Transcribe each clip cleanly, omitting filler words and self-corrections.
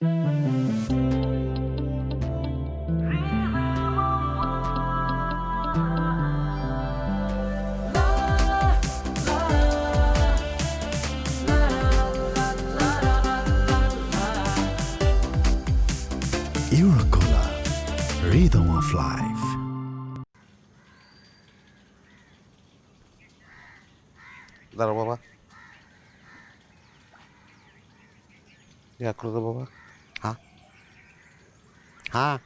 Eurocola, rhythm of life. দাঁড়াও বাবা, করে দাও বাবা। হ্যাঁ হ্যাঁ,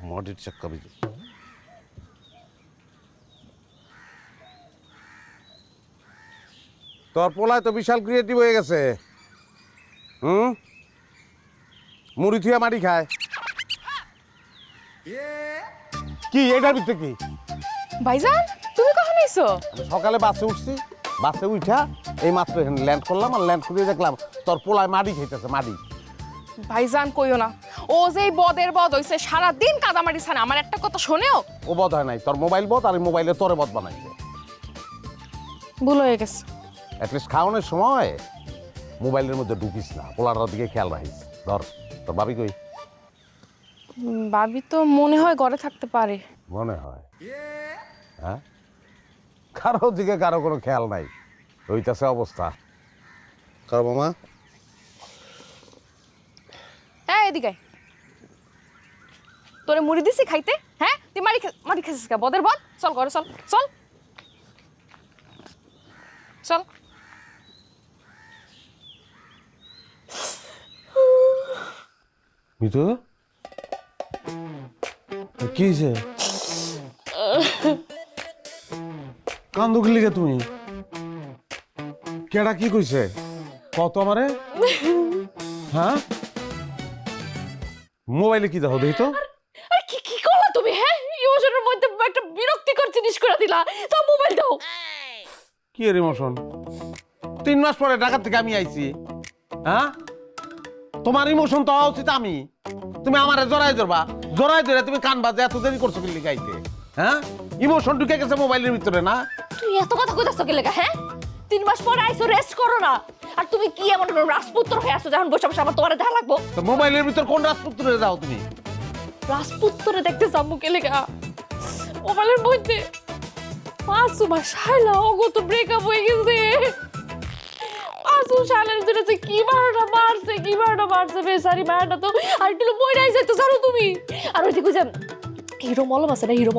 মডির চাক্কা বিজি। তোর পোলায় তো বিশাল ক্রিয়েটিভ হয়ে গেছে। মুড়ি থুয়া মাটি খায়। কি এটার ভিতরে কি? ভাইজান তুমি কখন আইছো? সকালে বাসে উঠছি, বাসে উঠা এই মাত্র এখানে ল্যান্ড করলাম, আর ল্যান্ড করে দেখলাম তোর পোলায় মাটি খাইতেছে। মাটি ভাইজান কইও না, ও যে বদের বদ হইছে, সারাদিন কাদামাটি ছানে। আমার একটা কথা শোনেও। ও বদ হয় নাই, তোর মোবাইল বদ, আর এই মোবাইলে তোরে বদ বানাইছে। ভুল হয়ে গেছে। অ্যাটলিস্ট খাওয়ানোর সময় মোবাইলের মধ্যে ঢুকিস না, পোলার দিকে খেয়াল রাখিস। ধর তোর ভাবি কই? ভাবি তো মনে হয় ঘরে থাকতে পারে। মনে হয়? হ্যাঁ, কারো দিকে কারো কোনো খেয়াল নাই, ওইটাছে অবস্থা। কারো মামা এদিকে তোরে মুড়ি দিছি খাইতে। হ্যাঁ, তুই মারি খাইছিস কা? বদের বদ, চল ঘরে চল। চল চল। মিতু কি হয়েছে? কান্দু গেলি গে তুমি? কেডা কি কইছে কত আমারে? হ্যাঁ, মোবাইলে কি দেখো দেখি তো। আরে কি কি করলা তুমি? হ্যাঁ, ইমোশনের মধ্যে একটা বিরক্তিকর জিনিস করে দিলা। তো মোবাইল দাও। কি এর ইমোশন? 3 মাস পরে ঢাকা থেকে আমি আইছি। হ্যাঁ, তোমার ইমোশন তো হওয়া উচিত আমি। তুমি আমারে জড়াই ধরে তুমি কান বাজে এত দেরি করছো কি গাইতে? হ্যাঁ, ইমোশন ঢুকে গেছে মোবাইলের ভিতরে না? তুই এত কথা কইতাছ কি লাগা? হ্যাঁ, 3 মাস পরে আইছো, রেস্ট করো না। আর তুমি কি এমন রাজপুত্র হয়ে আছো যখন বসে বসে আমার তোমারে দেখা লাগবো? তো মোবাইলের ভিতর কোন রাজপুত্রে যাও তুমি? রাজপুত্রে দেখতে যাবো কে লেগা? মোবাইলের মধ্যে মাসুমা শাইলা ওগো তো ব্রেকআপ হয়ে গেছে। মাসুম শাইলার জন্য যে কি বারটা মারছে বেচারি মারটা তো আর একটু মইরাই যাইতো জানো তুমি। আর ওই দিকে যে হিরো মলম আছে না, হিরো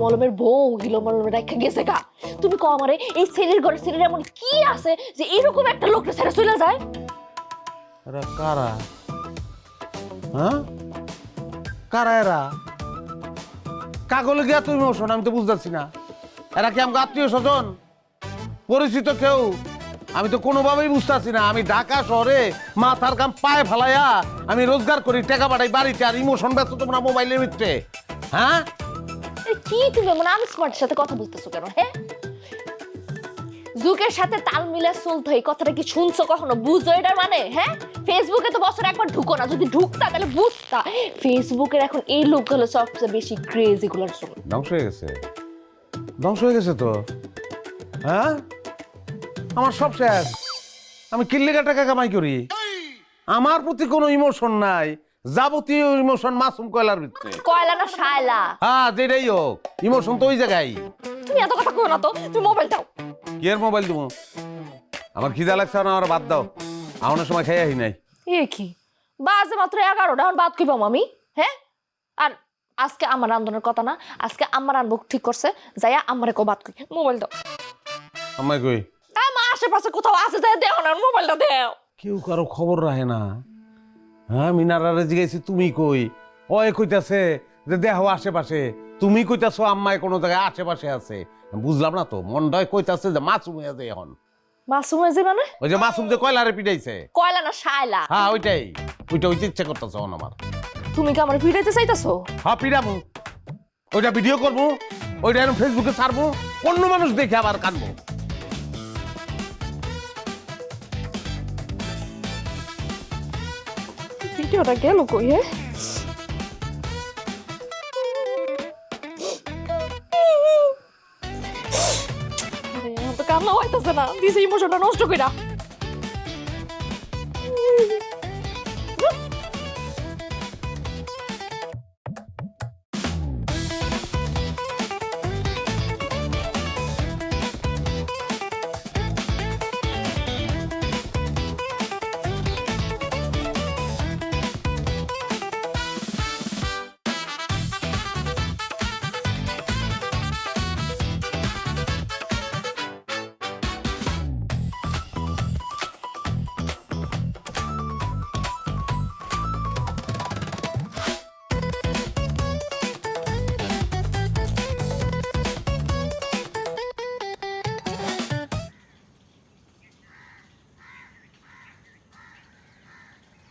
মলমের বউ হিরো মলমের রেখা গেছে গা। তুমি কও আমারে এই ছেলের ঘরে ছেলের এমন কি আছে যে এরকম একটা লোকটা ছেড়ে চলে যায়? এরা কারা? হ্যাঁ, কারা এরা? কাগলে গিয়া তুমি ইমোশন আমি তো বুঝতেছি না। এরা কি আমাকে আত্মীয় স্বজন, পরিচিত কেউ? আমি তো কোনোভাবেই বুঝতেছি না। আমি ঢাকা শহরে মাথার কাম পায়ে ফেলাইয়া আমি রোজগার করি, টাকা পাঠাই বাড়িতে, আর ইমোশন ব্যস্ত তোমরা মোবাইলের ভিতরে। হ্যাঁ, কি তুমি মানে আমি স্মার্টের সাথে কথা বলতেছো কেন? হ্যাঁ, যুগের সাথে তাল মিলে চলতে হয়, কথাটা কি শুনছো কখনো? বুঝো এটার মানে? হ্যাঁ, ফেসবুকে তো বছরে একবার ঢুকো না, যদি ঢুকতা তাহলে বুঝতা। ফেসবুকের এখন এই লোকগুলো সবচেয়ে বেশি ক্রেজ এগুলোর জন্য। ধ্বংস হয়ে গেছে তো। হ্যাঁ, আমার সব শেষ। আমি কিল্লিগা টাকা কামাই করি, আমার প্রতি কোনো ইমোশন নাই। যাবতীয় ইমোশন মাসুম কয়লার ভিতরে। কয়লা না শায়লা? হ্যাঁ, যেটাই হোক, ইমোশন তো ওই জায়গায়। তুমি এত কথা কও না তো, তুমি মোবাইল দাও। কি এর মোবাইল দেবো? আমার খিদা লাগছে না, আমার বাদ দাও। আমার সময় খাই আহি নাই। এ কি বাজে মাত্র 11টা, এখন বাদ কইবাম আমি? হ্যাঁ, আর আজকে আমার রান্ধনের কথা না, আজকে আমার রান্ধবো ঠিক করছে, যাইয়া আমারে কো বাদ কই। মোবাইল দাও। আমায় কই? আমার আশেপাশে কোথাও আছে যাই দেও না, মোবাইলটা দেও। কেউ কারো খবর রাখে না। হ্যাঁ, মিনারারে জিজ্ঞাসি তুমি কই, ওই কইতাছে যে দেহ আশেপাশে। তুমি কইতাছো আম্মায় কোনো জায়গায় আশেপাশে আছে। বুঝলাম না তো, মনটাই কইতাছে যে মাসুম হয়ে যায় এখন। মাসুম হয়ে যাবে মানে? ওই যে মাসুম যে কয়লারে পিটাইছে। কয়লা না শায়লা? হ্যাঁ, ওইটা হইতে ইচ্ছা করতেছে আমার। তুমি কি আমার ভিডিওতে চাইতাছো? হ্যাঁ, পিটাবো, ওইটা ভিডিও করবো, ওইটা এখন ফেসবুকে ছাড়বো, অন্য মানুষ দেখে আবার কানবো। ভিডিওটা গেল কই? হ্যাঁ, কান্না হইতাছে না, দিছে ইমোশনটা নষ্ট কইরা।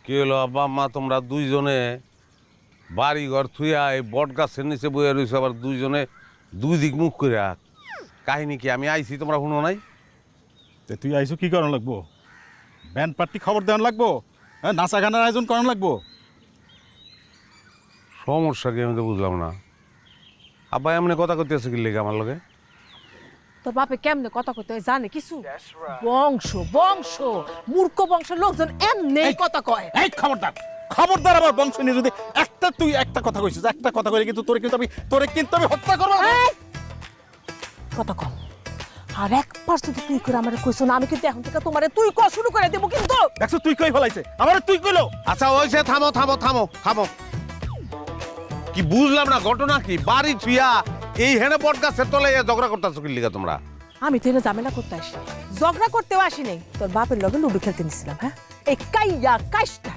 কি হলো আব্বা আম্মা তোমরা দুইজনে বাড়ি ঘর থুইয়া এই বট গাছের নিচে বইয়া রয়েছে, আবার দুইজনে দুই দিক মুখ করে কাহিনী কি? আমি আইছি তোমরা শুনো নাই? তুই আইসো কি করানো লাগবো? ব্যান্ড পার্টি খবর দেওয়ান লাগবো? হ্যাঁ, নাচা গানের আয়োজন করানো লাগবো? সমস্যা কি আমি তো বুঝলাম না। আব্বা এমনি কথা করতেছে কি লেগে আমার লগে? তোর বাপে কেমনে কথা কইতে হয় জানে কিছু? বংশ বংশ মূর্খ বংশের লোকজন এমনি কথা কয়। এই খবরদার, খবরদার আমার বংশ নিয়ে যদি তুই একটা কথা কইছিস, একটা কথা কইলে কিন্তু তোরে কিন্তু আমি হত্যা করবো। কথা কম। আর একবার যদি তুই করে আমার কইছ না, আমি কিন্তু এখন থেকে তোমারে তুই কয়া শুরু করে দেবো কিন্তু। দেখছো তুই কই ফেলাইছে আমারে, তুই কইলো। আচ্ছা ওইসে থামো থামো থামো থামো। কি বুঝলাম না ঘটনা কি? বাড়ি ছুইয়া এই হেনে বট গাছের তলে ঝগড়া করতেছো কি লিগা তোমরা? আমি তো এনে ঝামেলা করতে আসি, ঝগড়া করতেও আসি নাই। তোর বাপের লগে লুডো খেলতে নিছিলাম। হ্যাঁ, এই কাইয়া কাইস্টা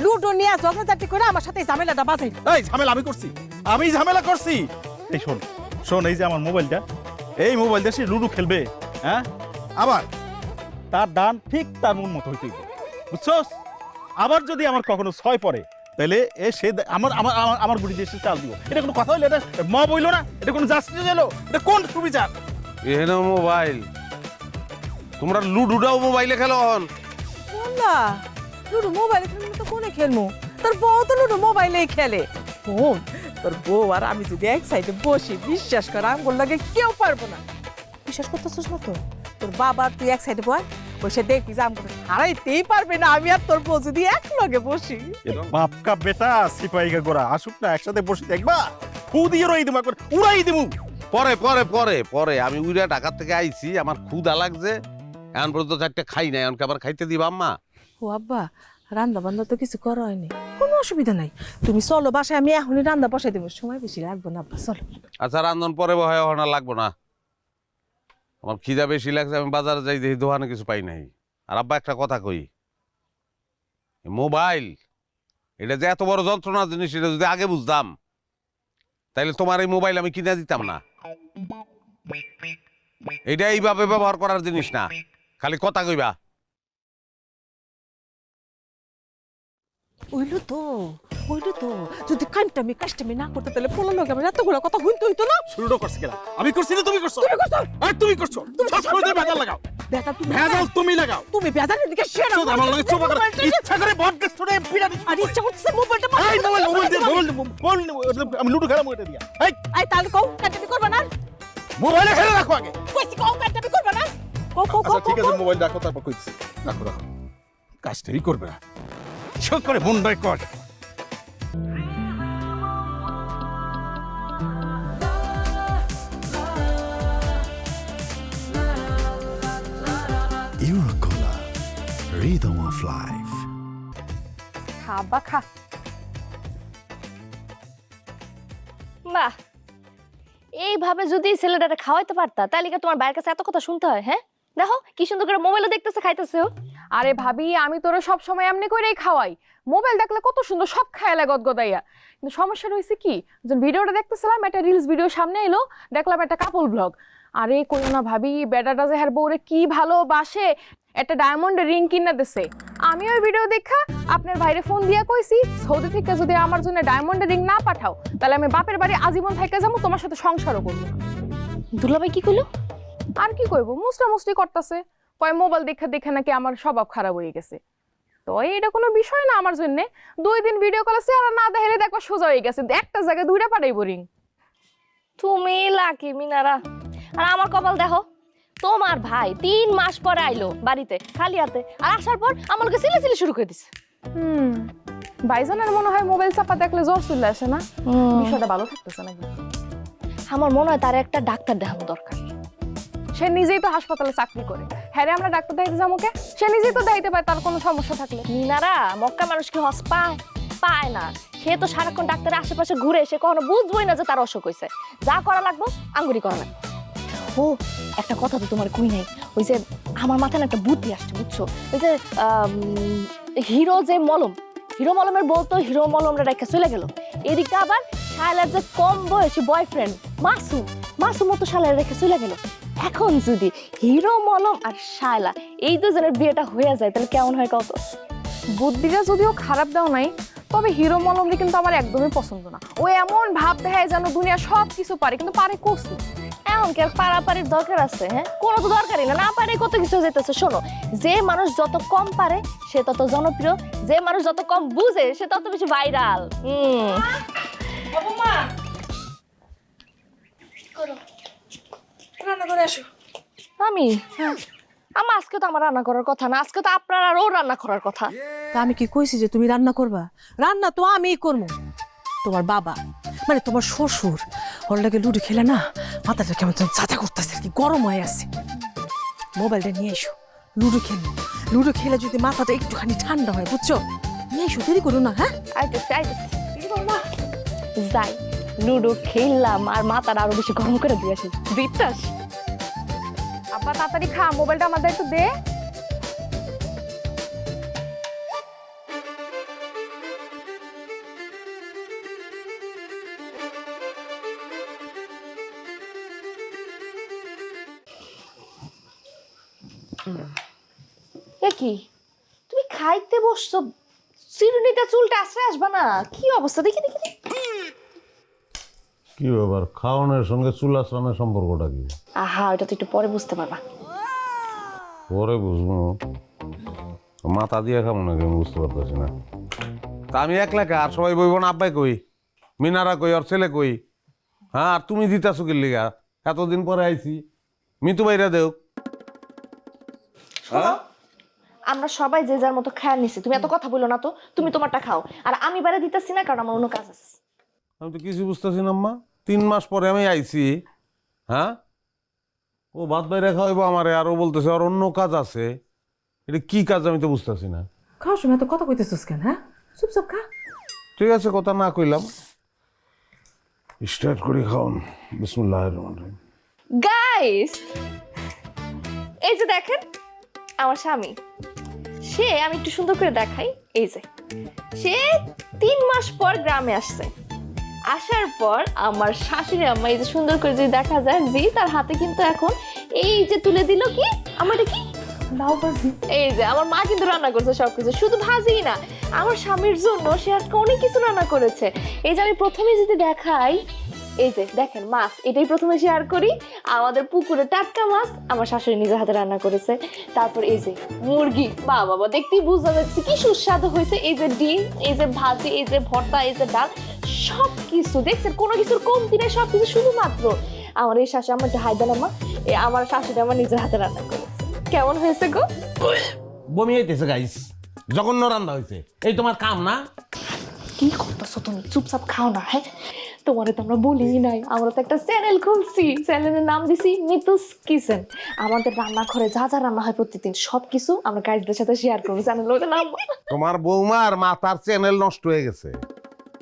লুডো নিয়ে ঝগড়াঝাটি করে আমার সাথে এই ঝামেলাটা বাজাই। এই ঝামেলা আমি করছি? আমি ঝামেলা করছি? এই শোন শোন, এই যে আমার মোবাইলটা, এই মোবাইল দিয়ে সে লুডো খেলবে। হ্যাঁ, আবার তার ডান ঠিক তার মন মতো হইতে বুঝছস? আবার যদি আমার কখনো ছয় পড়ে তাহলে এ সে আমার আমার আমার গুড়ি দিয়ে সে চাল দিব। এটা কোনো কথা হইলো? এটা মা বইলো না? এটা কোনো জাস্টিস এলো? এটা কোন সুবিচার? এহেনে মোবাইল, তোমরা লুডুটাও মোবাইলে খেলো হন? না, লুডো মোবাইলে খেলবো তো কোনে খেলবো? তোর বউ তো লুডো মোবাইলেই খেলে। বোন, তোর বউ আর আমি যদি এক সাইডে বসি, বিশ্বাস কর আমগুলো লাগে কেউ পারবো না। বিশ্বাস করতেছিস না তো? তোর বাবা তুই এক সাইডে বয়, বসে দেখবি যে আমগুলো হারাইতেই পারবে না। আমি আর তোর বউ যদি এক লগে বসি। বাপ কা বেটা সিপাহীকে গোরা আসুক না, একসাথে বসে দেখবা, ফু দিয়ে রই দিমা করে উড়াই দিমু। পরে পরে পরে পরে আমি উইরা ঢাকা থেকে আইছি, আমার ক্ষুধা লাগছে, এখন পর্যন্ত চারটে খাই নাই, এখন আবার খাইতে দিবা আম্মা? ও আব্বা, রান্না বান্না তো কিছু করা হয়নি, কোনো অসুবিধা নাই। তুমি চলো বাসায়, আমি এখনই রান্না বসাই দেবো, সময় বেশি লাগবে না আব্বা, চলো। আচ্ছা রান্ধন পরে বহায় না লাগবো না, আমার খিদা বেশি লাগছে, আমি বাজারে যাই দেখি দোকানে কিছু পাই নাই। আর আব্বা একটা কথা কই, মোবাইল এটা যে এত বড় যন্ত্রণার জিনিস, এটা যদি আগে বুঝতাম তাইলে তোমার এই মোবাইল আমি কিনে দিতাম না। এটা এইভাবে ব্যবহার করার জিনিস না, খালি কথা কইবা। ওইলো তো যদি কাজটামি না করতে তাহলে পোলা লোক আমার এতগুলো কথা হইতে হইতো না। শুরুটা করছি কেন? আমি করছি না তুমি করছো? তুমি করছো? আর তুমি করছো? সব সময় ভেজাল লাগাও। ভেজাল তুমি লাগাও। তুমি ভেজালের দিকে শেয়ার শুধু আমার লগে চুপা করে ইচ্ছা করে বট গাছ ছড়ে বিড়া দিছ। আর ইচ্ছা করতেছে মোবাইলটা এই মোবাইল আমি লুডো খেলাম ওইটা দিয়া। এই আই তাহলে কও কাটাবি করবা না? মোবাইলে খেলে রাখো আগে। কইছি কও কাটাবি করবা না? কও আচ্ছা ঠিক আছে, মোবাইল রাখো, তারপর কইছি। রাখো রাখো, কাজটাই করবে না, ছোট করে মুন্ডাই কর। Eurocola, rhythm of life. খাবা খা। বাহ, এইভাবে যদি ছেলেটাকে খাওয়াইতে পারতা তাহলে কি তোমার বাইরের কাছে এত কথা শুনতে হয়? হ্যাঁ, দেখো কি সুন্দর করে মোবাইলে দেখতেছে, খাইতেছে। আরে ভাবি, আমি তোরে সব সময় এমনি করেই খাওয়াই, মোবাইল দেখলে কত সুন্দর সব খায়ালে গদগদাইয়া। কিন্তু সমস্যা রয়েছে কি, যখন ভিডিওটা দেখতেছিলাম, একটা রিলস ভিডিও সামনে এলো, দেখলাম একটা কাপল ব্লগ। আরে কইও না ভাবি, বেটাটা যে হ্যার বউরে কি ভালোবাসে, একটা ডায়মন্ডের রিং কিনে দিছে। আমি ওই ভিডিও দেখা আপনার ভাইরে ফোন দিয়া কইছি, সৌদি থেকে যদি আমার জন্য ডায়মন্ডের রিং না পাঠাও তাহলে আমি বাপের বাড়ি আজীবন থেকে যাবো, তোমার সাথে সংসারও করবো না। দুলাভাই কি কইলো? আর কি কইবো, মুষ্টি করতেছে, কয় মোবাইল দেখে নাকি আমার স্বভাব খারাপ হয়ে গেছে। তো এটা কোনো বিষয় না আমার জন্য। 2 দিন ভিডিও কল আছে আর না দেখলে দেখবা সোজা হয়ে গেছে, একটা জায়গায় 2টা পাঠাইবো রিং। তুমি লাকি মিনারা। আর আমার কপাল দেখো, তোমার ভাই 3 মাস পরে আইলো বাড়িতে খালি হাতে, আর আসার পর আমার লোকে সিলে শুরু করে দিছে। ভাইজানের মনে হয় মোবাইল চাপা দেখলে জ্বর চলে আসে না, বিষয়টা ভালো থাকতেছে নাকি। আমার মনে হয় তার একটা ডাক্তার দেখানো দরকার। সে নিজেই তো হাসপাতালে চাকরি করে, হ্যাঁ রে আমরা ডাক্তার দেখাইতে যাবো কে? সে নিজেই তো দেখাইতে পারে তার কোনো সমস্যা থাকলে। মিনারা, মক্কা মানুষ কি হস পায় না? সে তো সারাক্ষণ ডাক্তারের আশেপাশে ঘুরে, সে কখনো বুঝবই না যে তার অসুখ হয়েছে। যা করা লাগবো আঙ্গুরি করা লাগবে। ও একটা কথা তো তোমার কই নাই, ওই যে আমার মাথায় একটা বুদ্ধি আসছে, বুঝছো? ওই যে হিরো মলমের বউ তো হিরো মলমরা রেখে চলে গেল, এদিকে আবার শায়লার যে কম বয়সী বয়ফ্রেন্ড মাসুমও তো শায়লার রেখে চলে গেল। এখন যদি হিরো মলম আর শায়লা এই দুজনের বিয়েটা হয়ে যায় তাহলে কেমন হয় কত? বুদ্ধিটা যদিও খারাপ দাও নাই, তবে হিরো মলমদি কিন্তু আমার একদমই পছন্দ না। ও এমন ভাব দেখায় যেন দুনিয়া সব কিছু পারে, কিন্তু পারে কসু। এমন কি আর পারাপারির দরকার আছে? হ্যাঁ, কোনো তো দরকারই না, না পারে কত কিছু যেতেছে। শোনো, যে মানুষ যত কম পারে সে তত জনপ্রিয়, যে মানুষ যত কম বুঝে সে তত বেশি ভাইরাল। রান্না করে আসো। আমি আমার আজকে তো আমার রান্না করার কথা না, আজকে তো আপনার আর ও রান্না করার কথা। তা আমি কি কইছি যে তুমি রান্না করবা? রান্না তো আমিই করবো। তোমার বাবা মানে তোমার শ্বশুর ওর লাগে লুডো খেলে না মাথাটা কেমন চাচা করতেছে আর কি, গরম হয়ে আছে। মোবাইলটা নিয়ে এসো, লুডো খেলবো। লুডো খেলে যদি মাথাটা একটুখানি ঠান্ডা হয়, বুঝছো? নিয়ে এসো, দেরি করো না। হ্যাঁ, আইতেছি যাই, লুডো খেললাম আর মাথাটা আরো বেশি গরম করে দিয়ে আসি। দিতাস আব্বা তাড়াতাড়ি খা, মোবাইলটা আমাদের একটু দে। এ কি, তুমি খাইতে বসছো, চিরুনিতে চুলটা আশ্রয় আসবা না? কি অবস্থা, দেখি দেখি দেখি। কি ব্যাপার, খাওয়ানোর সঙ্গে চুল আঁচড়ানোর সম্পর্কটা কি? আহা, এটা তো একটু পরে বুঝতে পারবা। পরে বুঝবো, মাথা দিয়ে খাবো নাকি আমি বুঝতে পারতেছি না। তা আমি একলা কে, আর সবাই বইব না? আব্বাই কই, মিনারা কই, ওর ছেলে কই? হ্যাঁ, আর তুমি দিতাছো কি লিগা? এতদিন পরে আইছি, মিতু বাইরা দেও। আমরা সবাই যে যার মতো খেয়াল নিছি, তুমি এত কথা বলো না তো। তুমি তোমারটা খাও, আর আমি বাইরে দিতেছি না কারণ আমার অন্য কাজ আছে। আমি তো কিছু বুঝতেছি না আম্মা, 3 মাস পরে আমি আইছি। হ্যাঁ, ও ভাত বাইরে খাওয়াইবো আমারে, আর ও বলতেছে আর অন্য কাজ আছে। এটা কি কাজ আমি তো বুঝতেছি না। খাওয়ার সময় তো কথা কইতেছিস কেন? হ্যাঁ, চুপচাপ খা। ঠিক আছে, কথা না কইলাম, স্টার্ট করি খাওন। বিসমিল্লাহির রহমানির রহিম। গাইস, এই যে দেখেন আমার স্বামী, সে, আমি একটু সুন্দর করে দেখাই, এই যে সে 3 মাস পর গ্রামে আসছে। আসার পর আমার শাশুড়ি আম্মা, এই যে সুন্দর করে যদি দেখা যায়, জি তার হাতে কিন্তু এখন এই যে তুলে দিল কি, আমার এটা কি, লাউ ভাজি। এই যে আমার মা কিন্তু রান্না করছে সবকিছু, শুধু ভাজি না, আমার স্বামীর জন্য সে আজকে অনেক কিছু রান্না করেছে। এই যে আমি প্রথমে যদি দেখাই, এই যে দেখেন মাছ, এটাই প্রথমে শেয়ার করি। আমাদের পুকুরে টাটকা মাছ আমার শাশুড়ি নিজের হাতে রান্না করেছে। তারপর এই যে মুরগি, বাবা দেখতেই বোঝা যাচ্ছে কি সুস্বাদু হয়েছে। এই যে ডিম, এই যে ভাজি, এই যে ভর্তা, এই যে ডাল, সবকিছু দেখছেন, কোনো কিছুর কমতি নেই, সবকিছু শুধুমাত্র আমার এই শাশুড়ি, আমার হায়দার আম্মা, আমার শাশুড়ি আমার নিজের হাতে রান্না করেছে। কেমন হয়েছে গো? বমি হইতেছে গাইস, জঘন্য রান্না হয়েছে। এই তোমার কাম না? কি করতেছো তুমি? চুপচাপ খাও না। হ্যাঁ, তোমারে তো আমরা বলিই নাই, আমরা তো একটা চ্যানেল খুলছি, চ্যানেলের নাম দিছি মিতুস কিচেন। আমাদের রান্নাঘরে যা যা রান্না হয় প্রতিদিন সবকিছু আমরা গাইজদের সাথে শেয়ার করবো। চ্যানেলের নাম, তোমার বৌমার মাথার চ্যানেল নষ্ট হয়ে গেছে।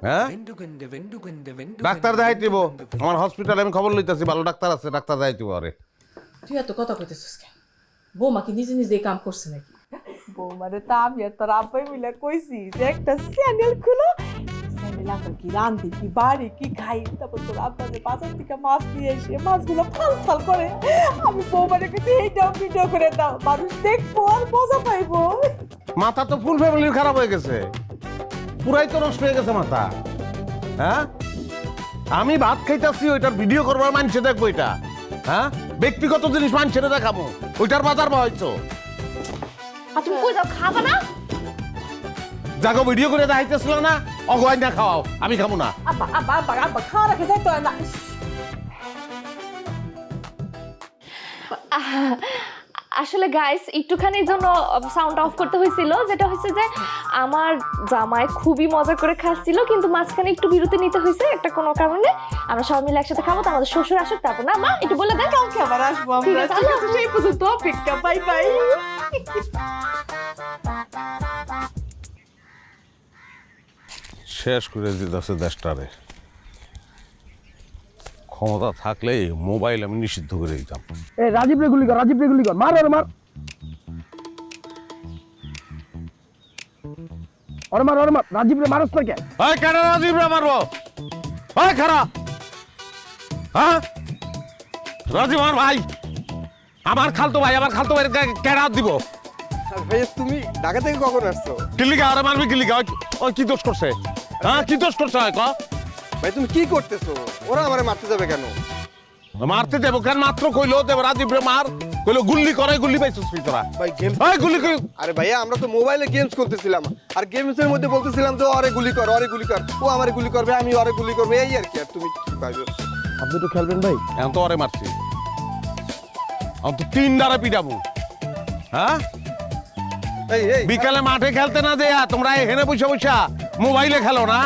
হ্যাঁ, ডাক্তার দেখাই দিব, আমার হসপিটালে আমি খবর লইতেছি, ভালো ডাক্তার আছে, ডাক্তার দেখাই দিব। আরে তুই এত কথা কইতেছিস কেন? বৌমা কি নিজে নিজে কাম করছে নাকি? বৌমারে তা আমি আর তোর আব্বাই মিলে কইছি যে একটা চ্যানেল খুলো, চ্যানেল আপনার কি রান্ধি, কি বাড়ি, কি খাই। তারপর তোর আব্বা যে বাজার থেকে মাছ নিয়ে এসে মাছগুলো ফাল ফাল করে, আমি বৌমারে কাছে এইটাও ভিডিও করে দাও, মানুষ দেখবো আর মজা পাইবো। মাথা তো ফুল ফ্যামিলির খারাপ হয়ে গেছে, পুরাই তো নষ্ট হয়ে গেছে মাথা। হ্যাঁ, আমি ভাত খাইতেছি, ওইটার ভিডিও করবার মানছে দেখবো, এটা হ্যাঁ ব্যক্তিগত জিনিস মানছে দেখাবো, ওইটার বাজার হয়তো। আর তুমি কই যাও, খাবা না? যাগো ভিডিও করে দেখাইতেছিল না, অগোয়াই না খাওয়াও, আমি খাবো না। আব্বা আব্বা আব্বা আব্বা খাওয়া রাখে যাইতে হয় না। আসলে গাইস একটুখানির জন্য সাউন্ড অফ করতে হয়েছিল, যেটা হচ্ছে যে আমার জামাই খুবই মজা করে খাচ্ছিল, কিন্তু মাঝখানে একটু বিরতি নিতে হয়েছে একটা কোনো কারণে। আমরা সবাই মিলে একসাথে খাবো, তো আমাদের শ্বশুর আসুক, তারপর না মা একটু বলে দেন। কালকে আবার আসবো আমরা, ঠিক আছে? সেই পর্যন্ত অপেক্ষা, বাই বাই। শেষ করে দিতেছে দেশটারে। ক্ষমতা থাকলেই মোবাইল আমি নিষিদ্ধ করে দিতাম। এ রাজীব রে গুলি কর, রাজীব রে গুলি কর, মার ওরে মার, ওরে মার, ওরে মার, রাজীব রে মারস না কে? ওই কেন রাজীব রে মারবো? ওই খারাপ, হ্যাঁ রাজীব আমার ভাই, আমার খালতো ভাই, আমার খালতো ভাই কেন দিব? ভাইয়া তুমি ঢাকা থেকে কখন আসছো? কিলিকা আরে মারবি কিলিকা ও কি দোষ করছে? হ্যাঁ কি দোষ করছে ক? ভাই তুমি কি করতেছো? ওরা আমারে মারতে যাবে কেন? মারতে দেবো কেন? মাত্র কইলো দেব রাজীব রে মার, কইলো গুল্লি করে, গুল্লি পাইছিস তুই তোরা? ভাই গেম এই গুল্লি কই? আরে ভাইয়া আমরা তো মোবাইলে গেমস করতেছিলাম আর গেমসের মধ্যে বলতেছিলাম যে আরে গুলি কর, আরে গুলি কর, ও আমারে গুলি করবে, আমি আরে গুলি করবে, এই আর কি। আর তুমি কি পাইছো? আপনি তো খেলবেন ভাই? এখন তো ওরে মারছি, আমি তো 3 দ্বারা পিটাবো। হ্যাঁ এই এই বিকালে মাঠে খেলতে না দেয়া তোমরা এখানে বসে বসে মোবাইলে খেলো না?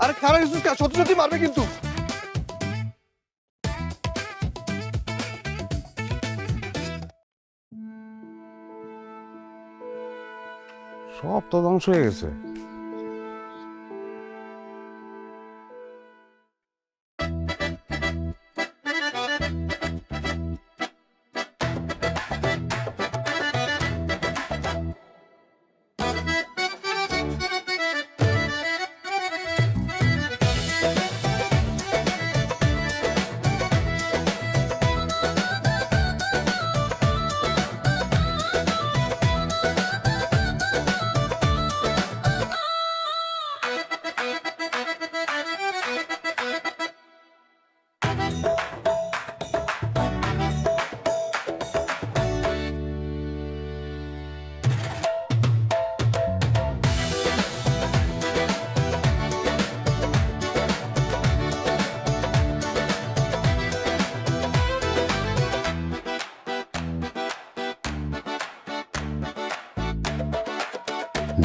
আরে খারাপ কিছু সত্যি সত্যি মারবে কিন্তু। সব তো ধ্বংস হয়ে গেছে।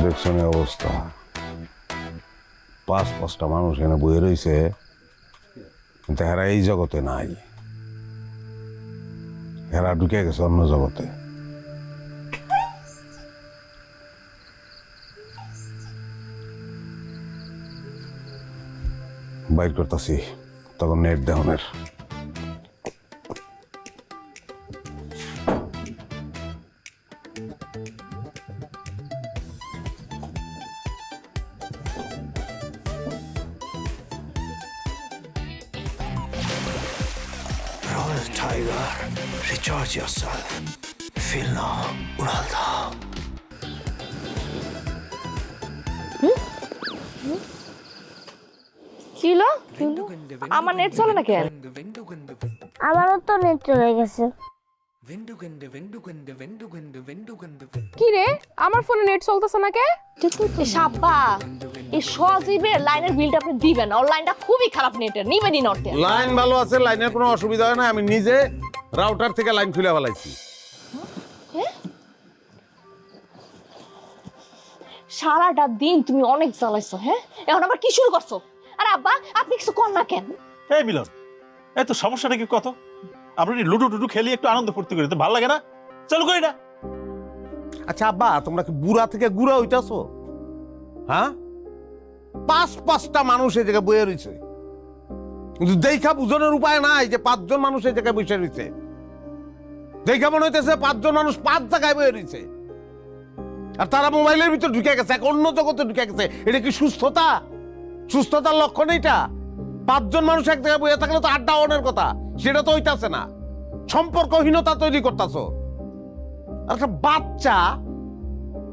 দেখছেন এই অবস্থা, 5-5টা মানুষ এখানে বয়ে রয়েছে, কিন্তু হেরা এই জগতে নাই, হেরা ঢুকে গেছে অন্য জগতে। বাইর করতেছি তখন net দেহনের। Royal Tiger, recharge yourself. Feel now, Uralda. ছিল আমার নেট চলে না কেন? আমারও তো নেট চলে গেছে। কি রে আমার ফোনে নেট চলতেছে না কে? সাব্বা এই সজীবের লাইনের বিলটা আপনি দিবেন না, ওর লাইনটা খুবই খারাপ নেটের, নিবেনই নটে। লাইন ভালো আছে, লাইনের কোনো অসুবিধা হয় না, আমি নিজে রাউটার থেকে লাইন খুলে ফেলাইছি। সারাটা দিন তুমি অনেক জ্বালাইছো, হ্যাঁ এখন আবার কি শুরু করছো? আরে আব্বা আপনি কিছু কর না কেন? এই মিলন, এই তো সমস্যাটা কি কত? আমরা লুডু টুডু খেলি একটু আনন্দ ফুর্তি করি, তো ভালো লাগে না? চলো করি না। আচ্ছা আব্বা তোমরা কি বুড়া থেকে গুড়া হইতাছো? হ্যাঁ 5-5টা মানুষ এই জায়গায় বয়ে রয়েছে, কিন্তু দেখা বুঝনের উপায় নাই যে 5 জন মানুষ এই জায়গায় বসে রয়েছে। দেখা মনে হইতেছে 5 জন মানুষ 5 জায়গায় বয়ে রয়েছে, আর তারা মোবাইলের ভিতর ঢুকে গেছে, এক অন্য জগতে ঢুকে গেছে। এটা কি সুস্থতা? সুস্থতার লক্ষণ এইটা? 5 জন মানুষ এক জায়গায় বসে থাকলে তো আড্ডা অনের কথা, সেটা তো হইতাছে না, সম্পর্কহীনতা তৈরি করতেছো। আর একটা বাচ্চা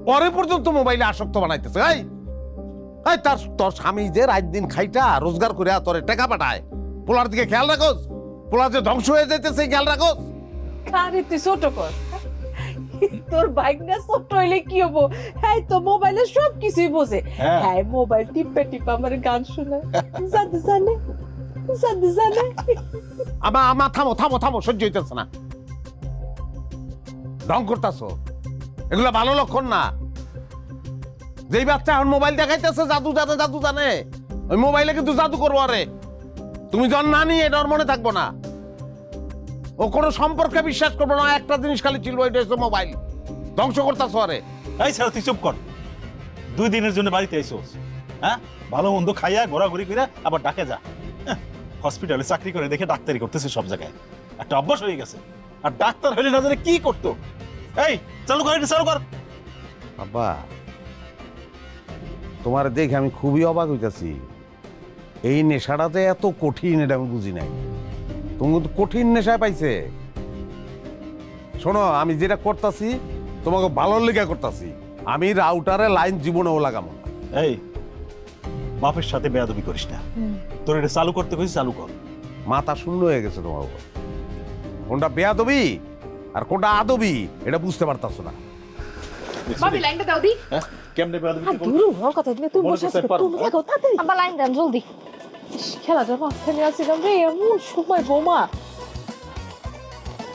পরে পর্যন্ত মোবাইলে আসক্ত বানাইতেছে। এই তোর স্বামী যে রাত দিন খাইটা রোজগার করে তোরে টাকা পাঠায়, পোলার দিকে খেয়াল রাখোস? পোলা যে ধ্বংস হয়ে যাইতেছে খেয়াল রাখোস? আরে তুই ছোট কর, তোর বাইক না ছোট হইলে কি হবো? হ্যাঁ তো মোবাইলে সব কিছুই বোঝে। হ্যাঁ মোবাইল টিপে টিপে আমার গান শোনায়, জাদু জানে, জাদু জানে। আমার থামো থামো থামো, সহ্য হইতেছে না, ঢং করতেছো, এগুলো ভালো লক্ষণ না। যেই বাচ্চা এখন মোবাইল দেখাইতেছে জাদু জানে জাদু জানে, ওই মোবাইলে কিন্তু জাদু করবো। আরে তুমি যখন না নিয়ে এটা ওর মনে থাকবো না, ও কোনো সম্পর্কে বিশ্বাস করবো না, একটা জিনিস খালি ছিল, এটা হচ্ছে মোবাইল। ধ্বংস করতেছো। আরে এই ছাড়া তুই চুপ কর, 2 দিনের জন্য বাড়িতে আইসোস, হ্যাঁ ভালো মন্দ খাইয়া ঘোরাঘুরি করে আবার ডাকে যা। হসপিটালে চাকরি করে দেখে ডাক্তারি করতেছে সব জায়গায়, একটা অভ্যাস হয়ে গেছে। আর ডাক্তার হইলে না জানে কি করতো। এই চালু কর, এটা চালু কর। আব্বা তোমার দেখে আমি খুবই অবাক হইতাছি, এই নেশাটাতে এত কঠিন এটা আমি বুঝি নাই। তুমি তো কঠিন নেশায় পাইছে। শোনো আমি যেটা করতেছি তোমাকে ভালোর লেগে করতেছি। আমি রাউটারে লাইন জীবনেও লাগাবো না। এই বাপের সাথে বেয়াদবি করিস না, তোর এটা চালু করতে কইছি, চালু কর। মাথা শূন্য হয়ে গেছে তোমার উপর। কোনটা বেয়াদবি আর কোনটা আদবি এটা বুঝতে পারতাছো না। ভাবি লাইনটা দাও দি। হ্যাঁ কেমনে বেয়াদবি আর দূর হওয়ার কথা তুমি তুমি বসে আছো তুমি দেখো তাড়াতাড়ি আব্বা লাইন দেন জলদি। খেলাটা মাঝখানে আসছিলাম রে এমন সময় বোমা